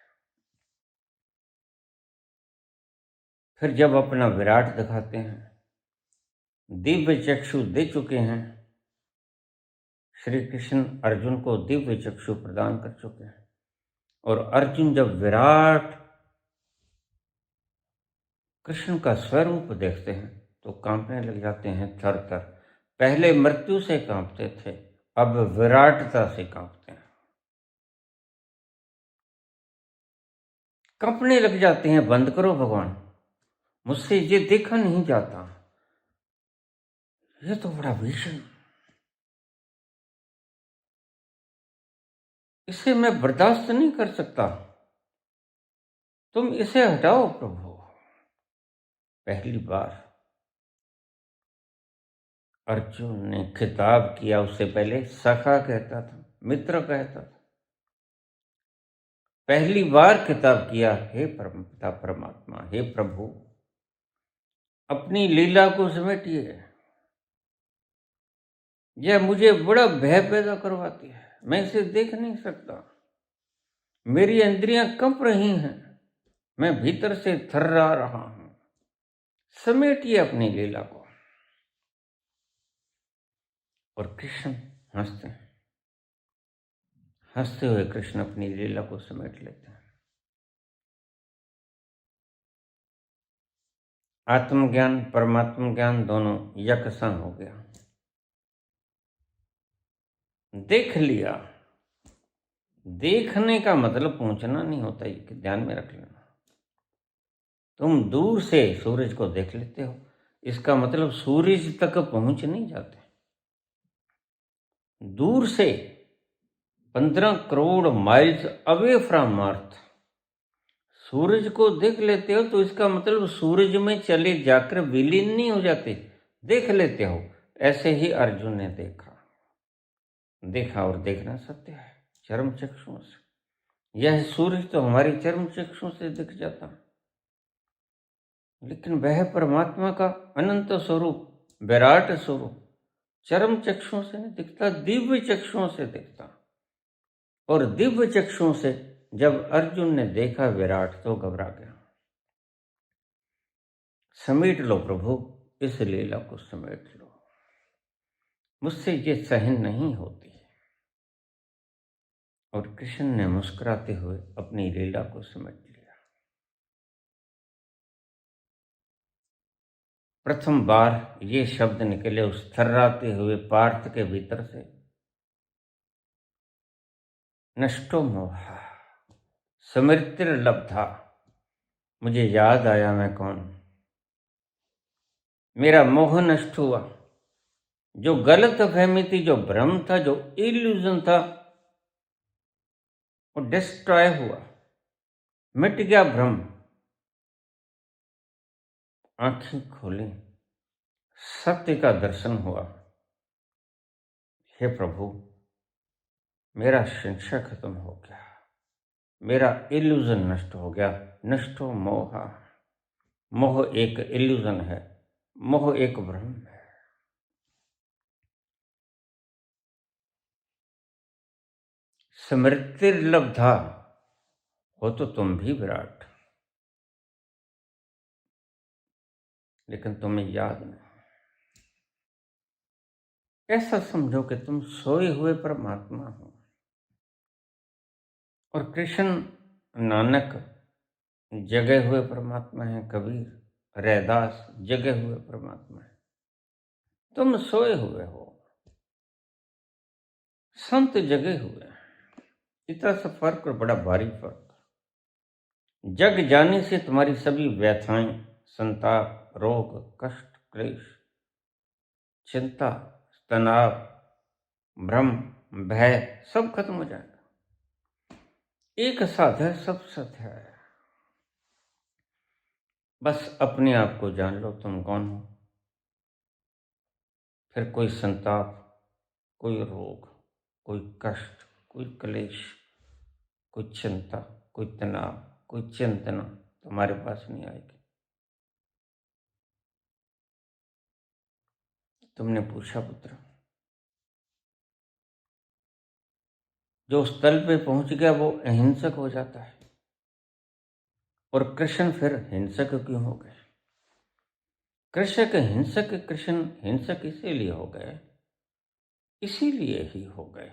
Speaker 1: फिर जब अपना विराट दिखाते हैं, दिव्य चक्षु दे चुके हैं श्री कृष्ण, अर्जुन को दिव्य चक्षु प्रदान कर चुके हैं। और अर्जुन जब विराट कृष्ण का स्वरूप देखते हैं तो कांपने लग जाते हैं थर थर। पहले मृत्यु से कांपते थे, अब विराटता से कांपते हैं, कांपने लग जाते हैं। बंद करो भगवान, मुझसे ये देखा नहीं जाता, ये तो बड़ा भीषण, इसे मैं बर्दाश्त नहीं कर सकता, तुम इसे हटाओ प्रभु। पहली बार अर्जुन ने खिताब किया, उससे पहले सखा कहता था, मित्र कहता था। पहली बार खिताब किया, हे परमपिता परमात्मा, हे प्रभु, अपनी लीला को समेटिए। यह मुझे बड़ा भय पैदा करवाती है, मैं इसे देख नहीं सकता, मेरी इंद्रियां कंप रही हैं, मैं भीतर से थर्रा रहा हूं। समेटिए अपनी लीला को। और कृष्ण हंसते हैं, हंसते हुए कृष्ण अपनी लीला को समेट लेते हैं। आत्मज्ञान परमात्म ज्ञान दोनों यकसंग हो गया। देख लिया, देखने का मतलब पहुंचना नहीं होता, ये ध्यान में रख लेना। तुम दूर से सूरज को देख लेते हो, इसका मतलब सूरज तक पहुंच नहीं जाते। दूर से 15 करोड़ माइल्स अवे फ्रॉम अर्थ सूरज को देख लेते हो, तो इसका मतलब सूरज में चले जाकर विलीन नहीं हो जाते, देख लेते हो। ऐसे ही अर्जुन ने देखा, देखा और देखना सत्य है चर्म चक्षुओं से। यह सूरज तो हमारी चर्म चक्षुओं से दिख जाता, लेकिन वह परमात्मा का अनंत स्वरूप, विराट स्वरूप चर्म चक्षुओं से नहीं दिखता, दिव्य चक्षुओं से दिखता। और दिव्य चक्षुओं से जब अर्जुन ने देखा विराट, तो घबरा गया। समेट लो प्रभु, इस लीला को समेट लो, मुझसे ये सहन नहीं होती। और कृष्ण ने मुस्कुराते हुए अपनी लीला को समेट लिया। प्रथम बार ये शब्द निकले उस थर्राते हुए पार्थ के भीतर से, नष्टो मोह स्मृतिर्लब्धा। मुझे याद आया मैं कौन, मेरा मोह नष्ट हुआ, जो गलत फहमी थी, जो भ्रम था, जो इल्यूजन था, वो डिस्ट्रॉय हुआ, मिट गया भ्रम। आंखें खोली, सत्य का दर्शन हुआ। हे प्रभु, मेरा संशय खत्म हो गया, मेरा इल्यूजन नष्ट हो गया। नष्ट हो मोह, मोह एक इल्यूजन है, मोह एक भ्रम है। स्मृतिर्लब्धा, हो तो तुम भी विराट, लेकिन तुम्हें याद नहीं। ऐसा समझो कि तुम सोए हुए परमात्मा हो, और कृष्ण नानक जगे हुए परमात्मा है, कबीर रैदास जगे हुए परमात्मा है। तुम सोए हुए हो, संत जगे हुए हैं। इतना सा फर्क, और बड़ा भारी फर्क। जग जाने से तुम्हारी सभी व्यथाएं, संताप, रोग, कष्ट, क्लेश, चिंता, तनाव, भ्रम, भय सब खत्म हो जाएगा। एक साथ है, सब सत्य है। बस अपने आप को जान लो, तुम कौन हो। फिर कोई संताप, कोई रोग, कोई कष्ट, कोई क्लेश, कोई चिंता, कोई तनाव, कोई चिंतना तुम्हारे पास नहीं आएगी। तुमने पूछा पुत्र, जो उस तल पे पहुंच गया वो अहिंसक हो जाता है, और कृष्ण फिर हिंसक क्यों हो गए? कृषक हिंसक, कृष्ण हिंसक इसीलिए हो गए, इसीलिए ही हो गए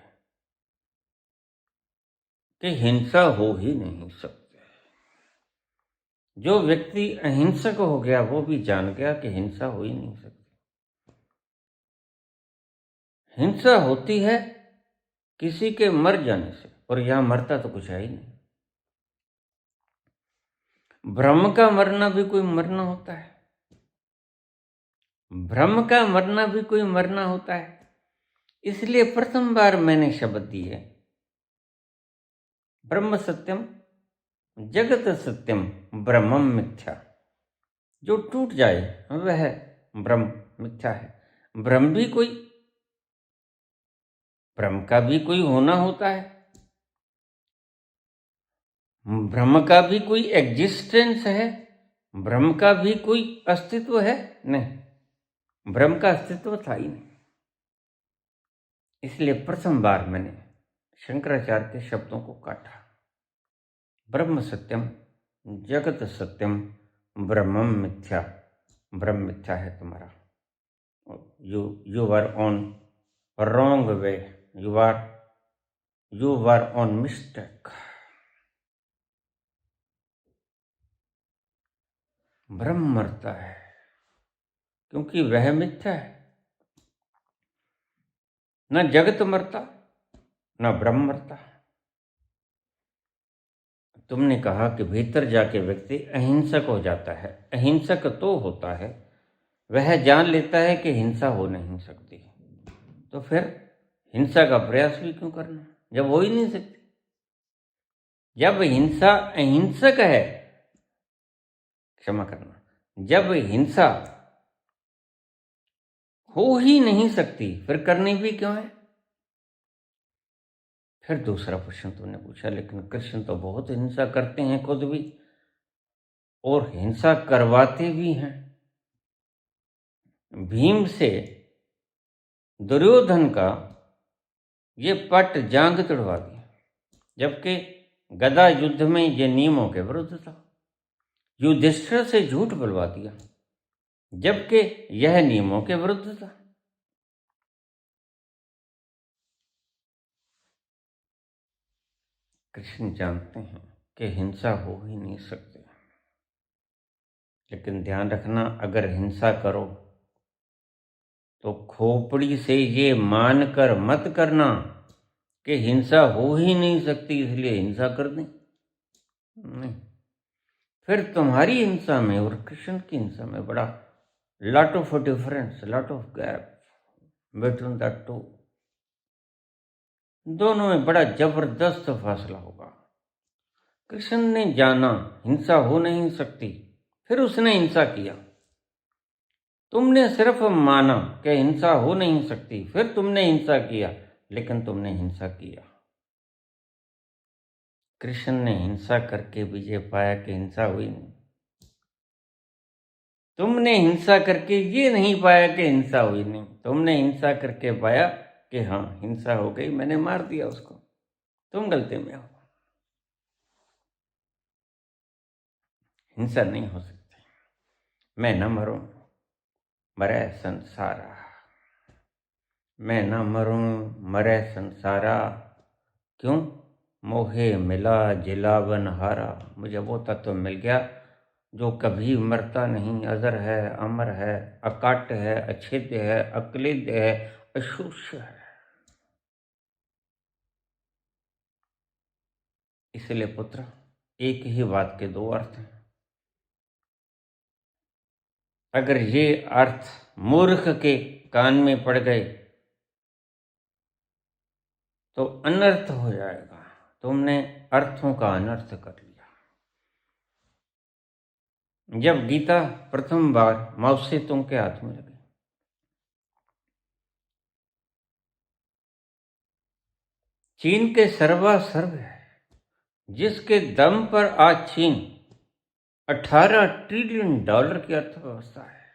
Speaker 1: कि हिंसा हो ही नहीं सकती। जो व्यक्ति अहिंसक हो गया वो भी जान गया कि हिंसा हो ही नहीं सकती। हिंसा होती है किसी के मर जाने से, और यहां मरता तो कुछ है ही नहीं। भ्रम का मरना भी कोई मरना होता है, भ्रम का मरना भी कोई मरना होता है। इसलिए प्रथम बार मैंने शब्द दिए, ब्रह्म सत्यम जगत सत्यम ब्रह्मम मिथ्या। जो टूट जाए वह ब्रह्म मिथ्या है। ब्रह्म भी कोई, ब्रह्म का भी कोई होना होता है, ब्रह्म का भी कोई एग्जिस्टेंस है, ब्रह्म का भी कोई अस्तित्व है? नहीं, ब्रह्म का अस्तित्व था ही नहीं। इसलिए प्रथम बार मैंने शंकराचार्य के शब्दों को काटा। ब्रह्म सत्यम जगत सत्यम ब्रह्मम मिथ्या। ब्रह्म मिथ्या है तुम्हारा, you are on wrong way, you are on mistake। ब्रह्म मरता है क्योंकि वह मिथ्या है। न जगत मरता, न ब्रह्म मरता। तुमने कहा कि भीतर जाके व्यक्ति अहिंसक हो जाता है। अहिंसक तो होता है, वह जान लेता है कि हिंसा हो नहीं सकती, तो फिर हिंसा का प्रयास भी क्यों करना जब हो ही नहीं सकती? जब हिंसा अहिंसक है, क्षमा करना, जब हिंसा हो ही नहीं सकती फिर करनी भी क्यों है? फिर दूसरा प्रश्न तुमने पूछा, लेकिन कृष्ण तो बहुत हिंसा करते हैं खुद भी, और हिंसा करवाते भी हैं। भीम से दुर्योधन का ये पट जांग तुड़वा दिया, जबकि गदा युद्ध में ये नियमों के विरुद्ध था। युधिष्ठिर से झूठ बुलवा दिया, जबकि यह नियमों के विरुद्ध था। कृष्ण जानते हैं कि हिंसा हो ही नहीं सकती, लेकिन ध्यान रखना, अगर हिंसा करो तो खोपड़ी से ये मानकर मत करना कि हिंसा हो ही नहीं सकती इसलिए हिंसा कर दें। नहीं, फिर तुम्हारी हिंसा में और कृष्ण की हिंसा में बड़ा lot of difference, lot of gap between the two. दोनों में बड़ा जबरदस्त फासला होगा। कृष्ण ने जाना हिंसा हो नहीं सकती, फिर उसने हिंसा किया। तुमने सिर्फ माना कि हिंसा हो नहीं सकती, फिर तुमने हिंसा किया, लेकिन तुमने हिंसा किया। कृष्ण ने हिंसा करके विजय पाया कि हिंसा हुई नहीं। तुमने हिंसा करके ये नहीं पाया कि हिंसा हुई नहीं, तुमने हिंसा करके पाया कि हाँ हिंसा हो गई, मैंने मार दिया उसको, तुम गलती में हो। हिंसा नहीं हो सकती। मैं न मरूं मरे संसारा, मैं न मरूं मरे संसारा, क्यों? मोहे मिला जिलावन हारा। मुझे वो तत्व मिल गया जो कभी मरता नहीं, अजर है, अमर है, अकाट्य है, अछेद्य है, अक्लिद्य है, अशूष्य है। इसलिए पुत्र, एक ही बात के दो अर्थ हैं। अगर ये अर्थ मूर्ख के कान में पड़ गए तो अनर्थ हो जाएगा। तुमने अर्थों का अनर्थ कर लिया। जब गीता प्रथम बार माओ से तुंग के हाथ में लगी, चीन के सर्वासर्व है, जिसके दम पर आज चीन 18 ट्रिलियन डॉलर की अर्थव्यवस्था है,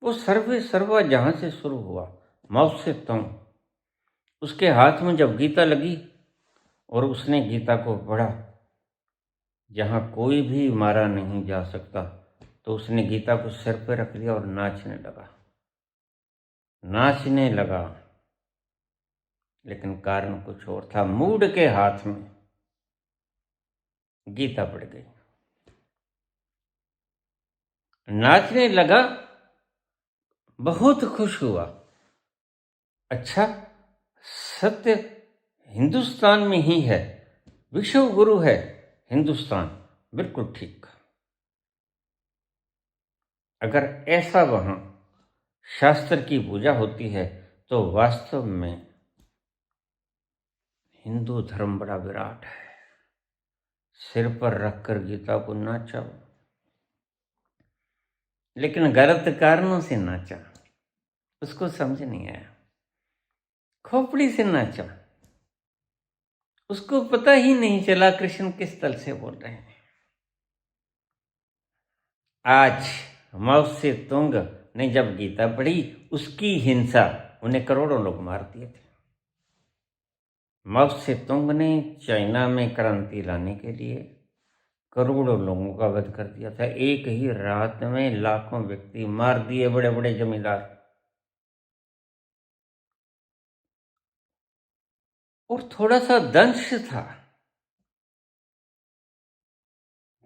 Speaker 1: वो सर्वे सर्वा जहां से शुरू हुआ माओ से तुंग, उसके हाथ में जब गीता लगी और उसने गीता को पढ़ा, जहां कोई भी मारा नहीं जा सकता, तो उसने गीता को सिर पर रख लिया और नाचने लगा, नाचने लगा। लेकिन कारण कुछ और था। मूड के हाथ में गीता पड़ गई, नाचने लगा, बहुत खुश हुआ। अच्छा, सत्य हिंदुस्तान में ही है, विश्व गुरु है हिंदुस्तान, बिल्कुल ठीक। अगर ऐसा वहां शास्त्र की पूजा होती है तो वास्तव में हिंदू धर्म बड़ा विराट है। सिर पर रखकर गीता को नाचा, लेकिन गलत कारणों से नाचा, उसको समझ नहीं आया। खोपड़ी से नाचा, उसको पता ही नहीं चला कृष्ण किस तल से बोल रहे हैं। आज माओ से तुंग ने जब गीता पढ़ी, उसकी हिंसा उन्हें करोड़ों लोग मार दिए थे। माओ से तुंग ने चाइना में क्रांति लाने के लिए करोड़ों लोगों का वध कर दिया था। एक ही रात में लाखों व्यक्ति मार दिए, बड़े बड़े जमींदार। और थोड़ा सा दंश था।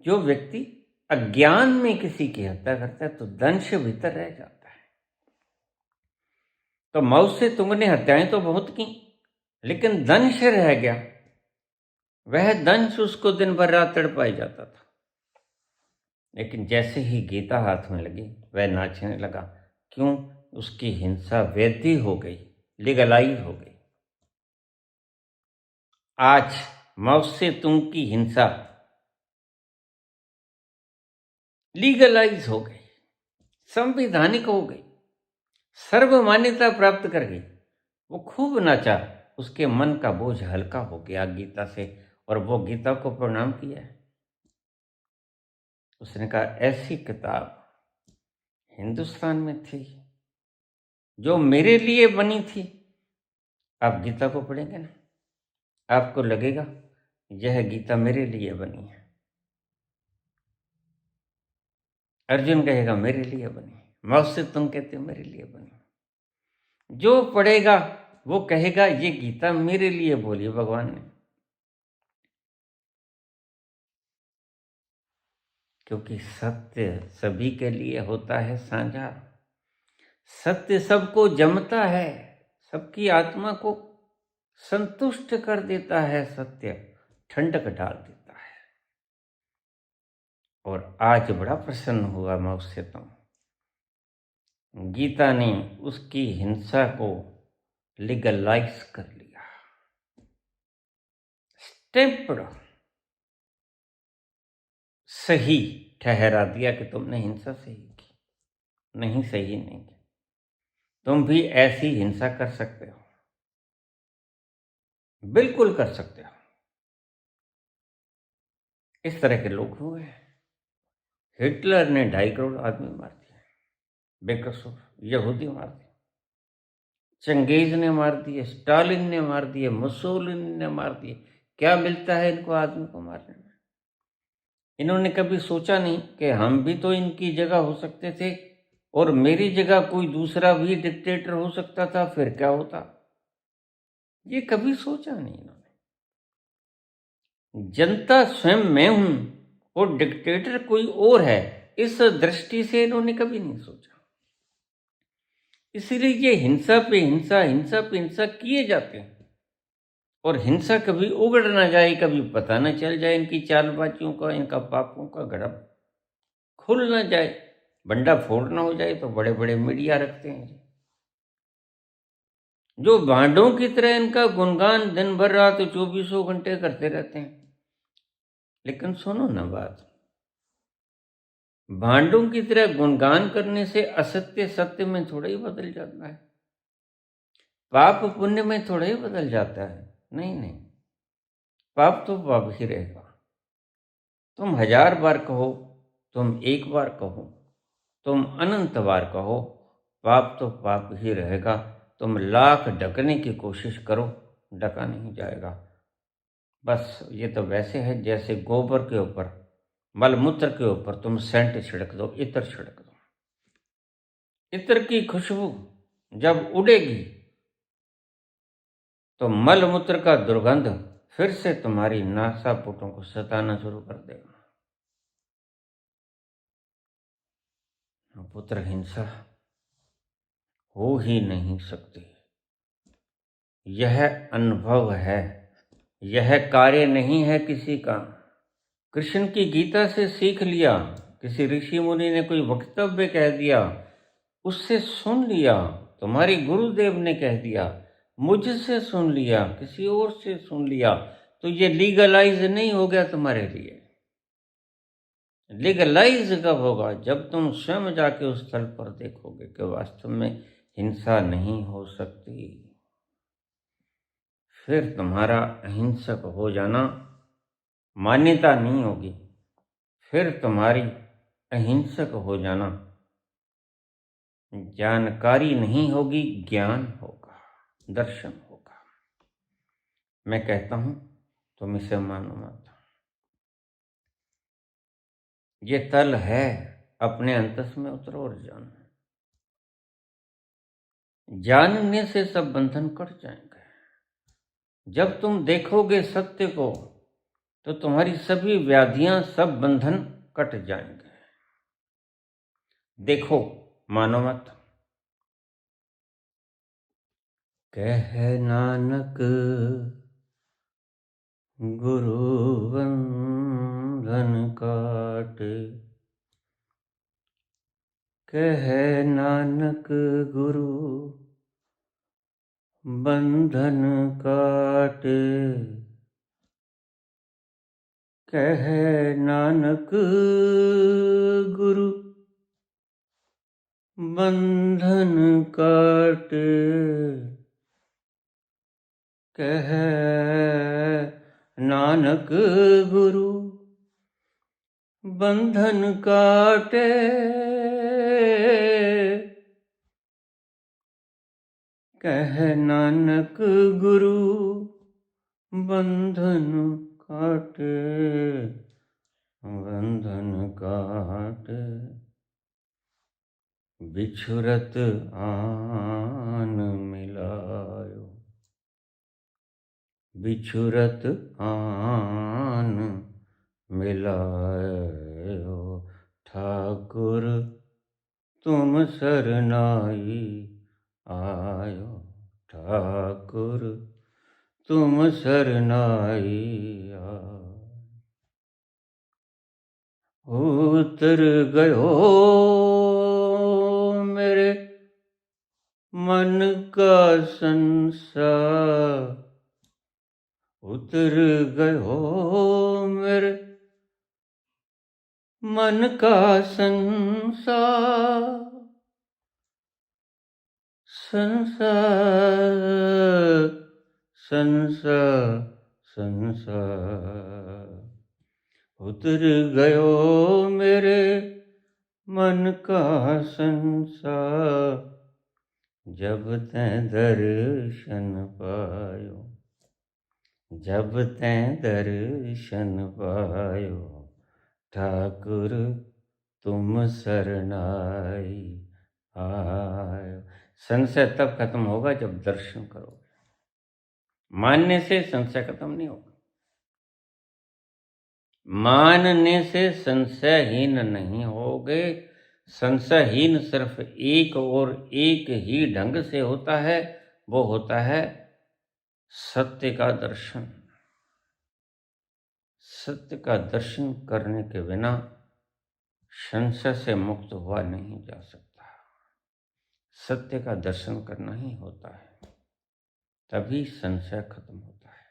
Speaker 1: जो व्यक्ति अज्ञान में किसी की हत्या करता है तो दंश भीतर रह जाता है। तो माओ से तुंग ने हत्याएं तो बहुत की, लेकिन दंश रह गया। वह दंश उसको दिन भर रात तड़पाई जाता था। लेकिन जैसे ही गीता हाथ में लगी, वह नाचने लगा। क्यों? उसकी हिंसा वैध हो गई, लीगलाइज हो गई। आज माओ से तुंग की हिंसा लीगलाइज हो गई, संवैधानिक हो गई, सर्व मान्यता प्राप्त कर गई। वो खूब नाचा, उसके मन का बोझ हल्का हो गया गीता से, और वो गीता को प्रणाम किया। उसने कहा, ऐसी किताब हिंदुस्तान में थी जो मेरे लिए बनी थी। आप गीता को पढ़ेंगे ना, आपको लगेगा यह गीता मेरे लिए बनी है। अर्जुन कहेगा मेरे लिए बनी, माओ से तुम कहते हो मेरे लिए बनी। जो पढ़ेगा वो कहेगा ये गीता मेरे लिए बोली भगवान ने। क्योंकि सत्य सभी के लिए होता है साझा। सत्य सबको जमता है, सबकी आत्मा को संतुष्ट कर देता है, सत्य ठंडक डाल देता है। और आज बड़ा प्रसन्न हुआ मैं उससे, तो गीता ने उसकी हिंसा को लीगलाइज कर लिया, स्टेम्प्ड, सही ठहरा दिया कि तुमने हिंसा सही की, नहीं सही नहीं की, तुम भी ऐसी हिंसा कर सकते हो, बिल्कुल कर सकते हो। इस तरह के लोग हुए। हिटलर ने 2.5 करोड़ आदमी मार दिए, बेकसूर यहूदी मार दिए, चंगेज ने मार दिए, स्टालिन ने मार दिए, मुसोलिनी ने मार दिए। क्या मिलता है इनको आदमी को मारने में? इन्होंने कभी सोचा नहीं कि हम भी तो इनकी जगह हो सकते थे और मेरी जगह कोई दूसरा भी डिक्टेटर हो सकता था, फिर क्या होता? ये कभी सोचा नहीं इन्होंने। जनता स्वयं मैं हूं और डिक्टेटर कोई और है, इस दृष्टि से इन्होंने कभी नहीं सोचा। इसीलिए ये हिंसा पे हिंसा, हिंसा पे हिंसा किए जाते हैं। और हिंसा कभी उगड़ ना जाए, कभी पता न चल जाए इनकी चालबाजियों का, इनका पापों का घड़ा खुल ना जाए, बंडा फोड़ ना हो जाए, तो बड़े बड़े मीडिया रखते हैं जो भांडों की तरह इनका गुणगान दिन भर रात 24 घंटे करते रहते हैं। लेकिन सुनो ना बात, भांडों की तरह गुणगान करने से असत्य सत्य में थोड़ा ही बदल जाता है, पाप पुण्य में थोड़ा ही बदल जाता है। नहीं नहीं, पाप तो पाप ही रहेगा। तुम 1000 बार कहो, तुम 1 बार कहो, तुम अनंत बार कहो, पाप तो पाप ही रहेगा। तुम लाख ढकने की कोशिश करो, ढका नहीं जाएगा। बस ये तो वैसे है जैसे गोबर के ऊपर, मलमूत्र के ऊपर तुम सेंट छिड़क दो, इत्र छिड़क दो। इत्र की खुशबू जब उड़ेगी तो मलमूत्र का दुर्गंध फिर से तुम्हारी नासापुटों को सताना शुरू कर देगा। पुत्र हिंसा हो ही नहीं सकती। यह अनुभव है, यह कार्य नहीं है किसी का। कृष्ण की गीता से सीख लिया, किसी ऋषि मुनि ने कोई वक्तव्य कह दिया, उससे सुन लिया, तुम्हारी गुरुदेव ने कह दिया, मुझसे सुन लिया, किसी और से सुन लिया, तो ये लीगलाइज नहीं हो गया तुम्हारे लिए। लीगलाइज कब होगा? जब तुम स्वयं जाके उस स्थल पर देखोगे कि वास्तव में हिंसा नहीं हो सकती। फिर तुम्हारा अहिंसक हो जाना मान्यता नहीं होगी, फिर तुम्हारी अहिंसक हो जाना जानकारी नहीं होगी, ज्ञान होगा, दर्शन होगा। मैं कहता हूं तुम इसे मानो मत। ये तल है, अपने अंतस में उतरो और जानो। जानने से सब बंधन कट जाएंगे। जब तुम देखोगे सत्य को तो तुम्हारी सभी व्याधियां, सब बंधन कट जाएंगे। देखो, मानो मत। कह नानक गुरु बंधन काट, कह नानक गुरु बंधन काट, कह नानक गुरु बंधन काट, कह नानक गुरु बंधन काटे, कह नानक गुरु बंधन काटे, बंधन काटे। बिछुरत आन मिलायो, बिछुरत आन मिलायो, ठाकुर तुम सरनाई आयो, ठाकुर तुम सरनाई आयो। उतर गयो मेरे मन का संसार, उतर गयो मेरे मन का संसार, संसार संसार संसार। उतर गयो मेरे मन का संसार, जब तैं दर्शन पायो, जब तैं दर्शन पायो, ठाकुर तुम सरनाई आयो। संशय तब खत्म होगा जब दर्शन करोगे। मानने से संशय खत्म नहीं होगा। मानने से संशयहीन नहीं होगे। संशयहीन सिर्फ एक और एक ही ढंग से होता है, वो होता है सत्य का दर्शन। सत्य का दर्शन करने के बिना संशय से मुक्त हुआ नहीं जा सकता। सत्य का दर्शन करना ही होता है, तभी संशय खत्म होता है।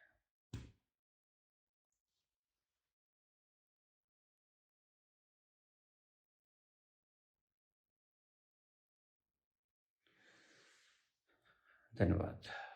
Speaker 1: धन्यवाद।